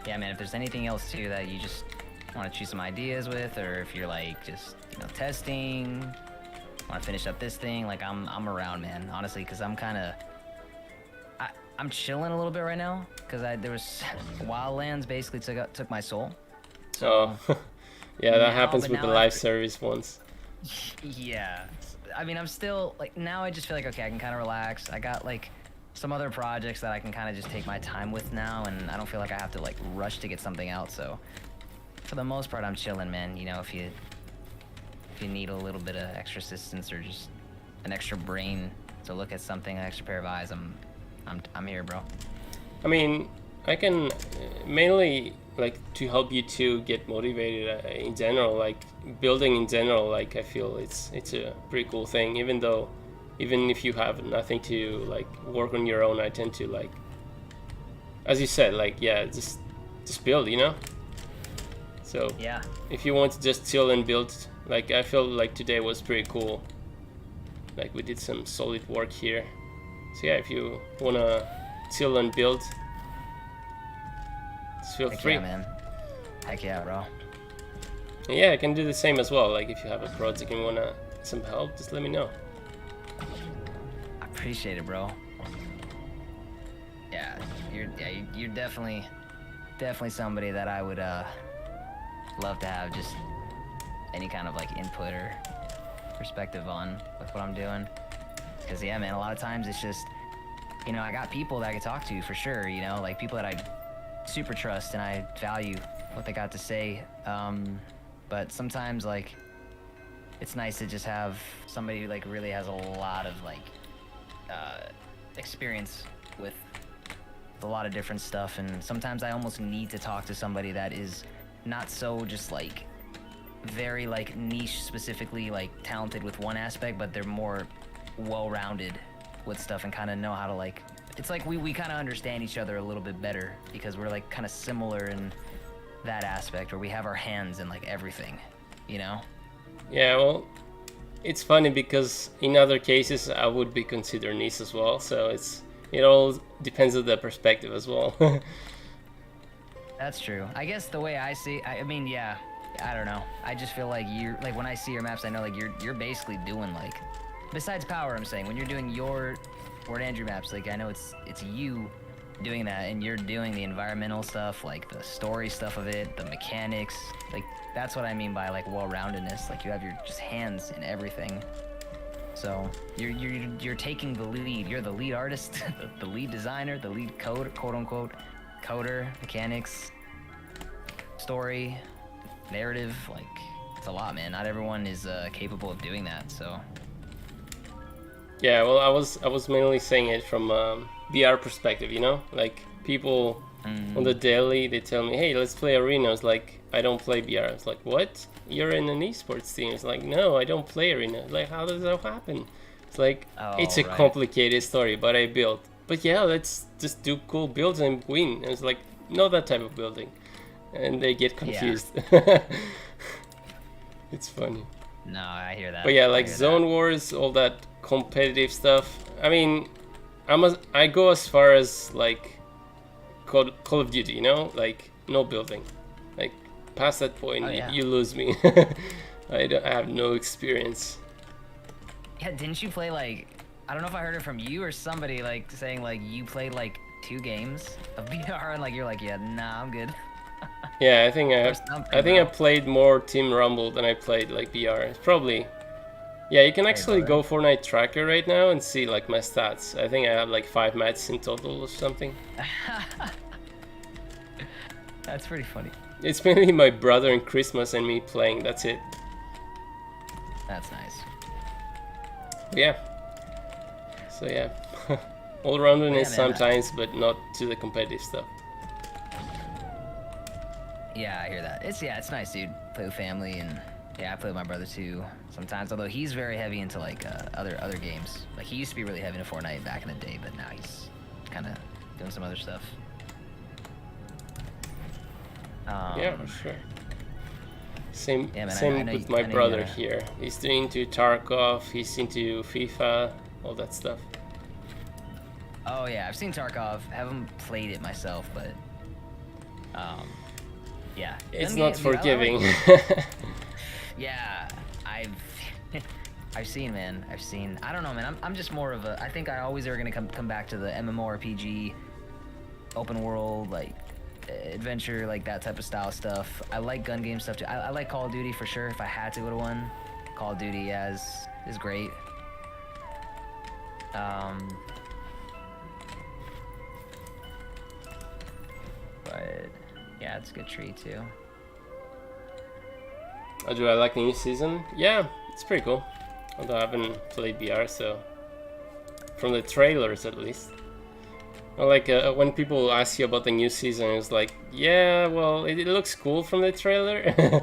Yeah, man, if there's anything else too that you just want to choose some ideas with, or if you're like just, testing, want to finish up this thing, like I'm around, man, honestly, because I'm chilling a little bit right now, because there was Wildlands basically took my soul. So, Oh, yeah, that happens but with the now live I- service ones. Yeah, I mean, I'm still like, now I just feel like, okay, I can kind of relax. I got like some other projects that I can kind of just take my time with now, and I don't feel like I have to like rush to get something out. So for the most part, I'm chilling, man. If you need a little bit of extra assistance or just an extra brain to look at something, an extra pair of eyes, I'm here, bro. I mean, I can mainly like to help you to get motivated in general, like building in general. Like I feel it's a pretty cool thing. Even if you have nothing to like work on your own, I tend to like, as you said, like yeah, just build, So Yeah. if you want to just chill and build, like I feel like today was pretty cool. Like we did some solid work here. So yeah, if you wanna chill and build, just feel Heck free. yeah, man. Heck yeah, bro. And yeah, I can do the same as well. Like if you have a project and wanna some help, just let me know. I appreciate it, bro. Yeah, you're definitely somebody that I would love to have just any kind of like input or perspective on with what I'm doing. Because yeah, man, a lot of times it's just, I got people that I can talk to for sure, like people that I super trust and I value what they got to say. But sometimes like it's nice to just have somebody who like really has a lot of like experience with a lot of different stuff, and sometimes I almost need to talk to somebody that is not so just like very like niche, specifically like talented with one aspect, but they're more well-rounded with stuff and kind of know how to like. It's like we kind of understand each other a little bit better because we're like kind of similar in that aspect where we have our hands in like everything, you know? Yeah, well, it's funny because in other cases I would be considered niche as well, so it all depends on the perspective as well. That's true. I guess the way I see, I mean, yeah, I don't know. I just feel like you're like when I see your maps, I know like you're basically doing like, besides power, I'm saying when you're doing your Wert Andrew maps, like I know it's you doing that, and you're doing the environmental stuff, like the story stuff of it, the mechanics, like that's what I mean by like well-roundedness. Like you have your just hands in everything. So you're taking the lead. You're the lead artist, the lead designer, the lead coder, quote unquote, coder, mechanics, story, narrative. Like it's a lot, man. Not everyone is capable of doing that. So. Yeah, well, I was mainly saying it from VR perspective, you know, like people on the daily, they tell me, hey, let's play Arena. It's like, I don't play VR. It's like, what? You're in an esports team. It's like, no, I don't play Arena. Like, how does that happen? It's like, it's a complicated story, but I built. But yeah, let's just do cool builds and win. And it's like, not that type of building. And they get confused. Yeah. It's funny. No, I hear that. But yeah, like Zone Wars, all that competitive stuff. I mean, I go as far as like Call of Duty, you know, like no building. Like past that point, you lose me. I have no experience. Yeah, didn't you play like? I don't know if I heard it from you or somebody like saying like you played like 2 games of VR and like you're like, yeah, nah, I'm good. Yeah, I think I played more Team Rumble than I played like VR. It's probably. Yeah, you can actually go Fortnite tracker right now and see like my stats. I think I have like 5 matches in total or something. That's pretty funny. It's mainly my brother and Christmas and me playing. That's it. That's nice. Yeah. So yeah, all-roundedness sometimes, but not to the competitive stuff. Yeah, I hear that. It's nice, dude. Play with family, and yeah, I play with my brother too sometimes. Although he's very heavy into like other games. Like he used to be really heavy into Fortnite back in the day, but now he's kind of doing some other stuff. Yeah, sure. Same with my brother here. He's into Tarkov. He's into FIFA, all that stuff. Oh yeah, I've seen Tarkov. Haven't played it myself, but yeah, it's not forgiving. Yeah, I've seen, man. I don't know, man. I'm just more of a. I think I always are gonna come back to the MMORPG, open world, like adventure, like that type of style stuff. I like gun game stuff too. I like Call of Duty for sure. If I had to go to one, Call of Duty is great. But yeah, it's a good tree too. Oh, do I like the new season? Yeah, it's pretty cool. Although I haven't played VR, so from the trailers at least. Or like when people ask you about the new season, it's like, yeah, well, it looks cool from the trailer.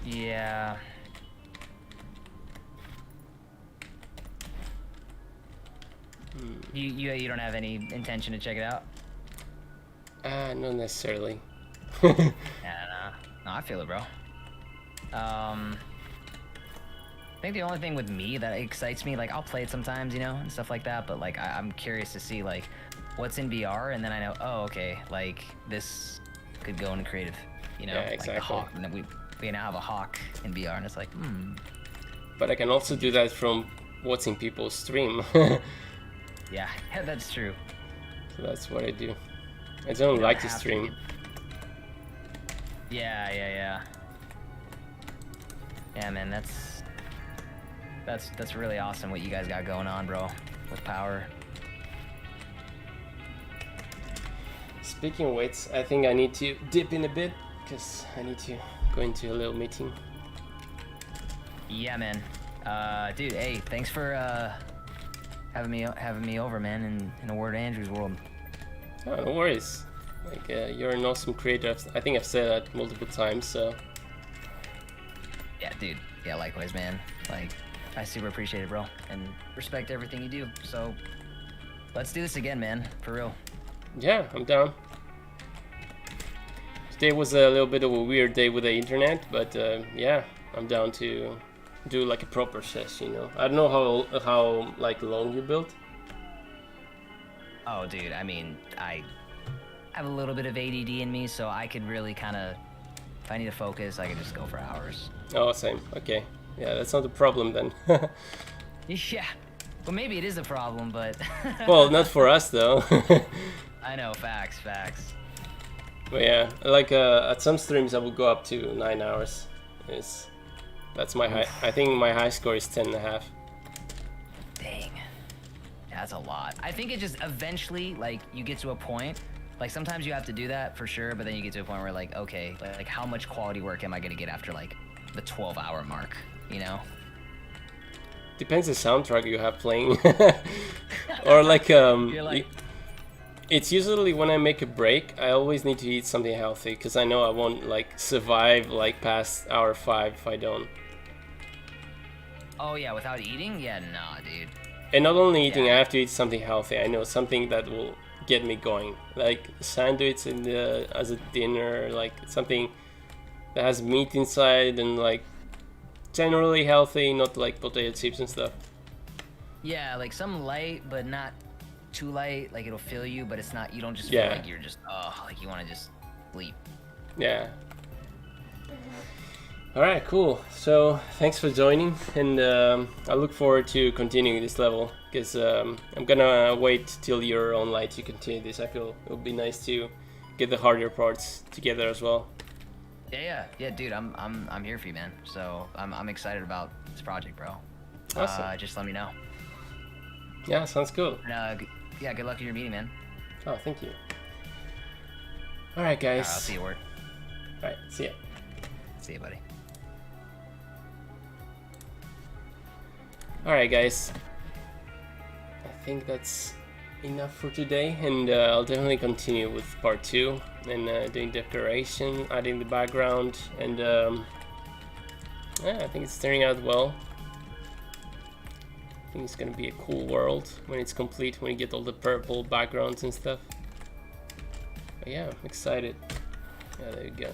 Yeah. You don't have any intention to check it out? Not necessarily. Yeah, no, I feel it, bro. I think the only thing with me that excites me, like I'll play it sometimes, you know, and stuff like that, but like I'm curious to see like what's in VR, and then I know, oh, okay, like this could go into creative, you know, yeah, exactly. Like the Hawk, and then we now have a Hawk in VR, and it's like, But I can also do that from watching people stream. Yeah, that's true. So that's what I do. I don't like to stream. Yeah, man, that's really awesome what you guys got going on, bro, with power. Speaking of which, I think I need to dip in a bit because I need to go into a little meeting. Yeah, man. Dude, hey, thanks for having me over, man, in a Wert Andrew's world. Oh, no worries. Like you're an awesome creator. I think I've said that multiple times. So Yeah, dude. Yeah, likewise, man. Like, I super appreciate it, bro, and respect everything you do. So, let's do this again, man. For real. yeah, I'm down. Today was a little bit of a weird day with the internet, but yeah, I'm down to do like a proper session. You know, I don't know how like long you built. Oh, dude. I mean, I have a little bit of ADD in me, so I could really kind of, if I need to focus, I can just go for hours. Oh, same. Okay. Yeah, that's not a problem then. Yeah. Well, maybe it is a problem, but... Well, not for us though. I know, facts. But yeah, like at some streams I will go up to 9 hours. That's my high. I think my high score is 10.5. Dang. Yeah, that's a lot. I think it just eventually, like, you get to a point, like, sometimes you have to do that for sure, but then you get to a point where, like, okay, like how much quality work am I gonna get after, like, the 12-hour mark, you know? Depends the soundtrack you have playing. Or like it's usually when I make a break, I always need to eat something healthy because I know I won't like survive like past hour 5 if I don't. Oh yeah, without eating? Yeah, nah, dude. And not only eating, I have to eat something healthy. I know something that will get me going, like sandwich in the as a dinner, like something that has meat inside and like generally healthy, not like potato chips and stuff. Yeah, like some light, but not too light. Like it'll fill you, but it's not. You don't just feel like you're just like you want to just sleep. Yeah. All right, cool. So thanks for joining, and I look forward to continuing this level because I'm gonna wait till you're online to continue this. I feel it would be nice to get the harder parts together as well. Yeah, dude. I'm here for you, man. So I'm excited about this project, bro. Awesome. Just let me know. Yeah, sounds cool. And, yeah, good luck in your meeting, man. Oh, thank you. All right, guys. I'll see you at work. All right, see ya. See you, buddy. All right, guys. I think that's enough for today, and I'll definitely continue with part 2 and doing decoration, adding the background, and yeah, I think it's turning out well. I think it's gonna be a cool world when it's complete, when you get all the purple backgrounds and stuff. But yeah, I'm excited. Yeah, there you go.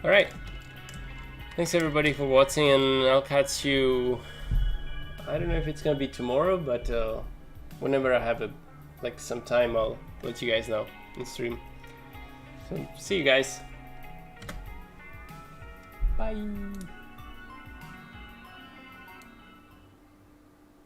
All right. Thanks everybody for watching, and I'll catch you. I don't know if it's gonna be tomorrow, but whenever I have like some time, I'll let you guys know in stream. So see you guys. Bye.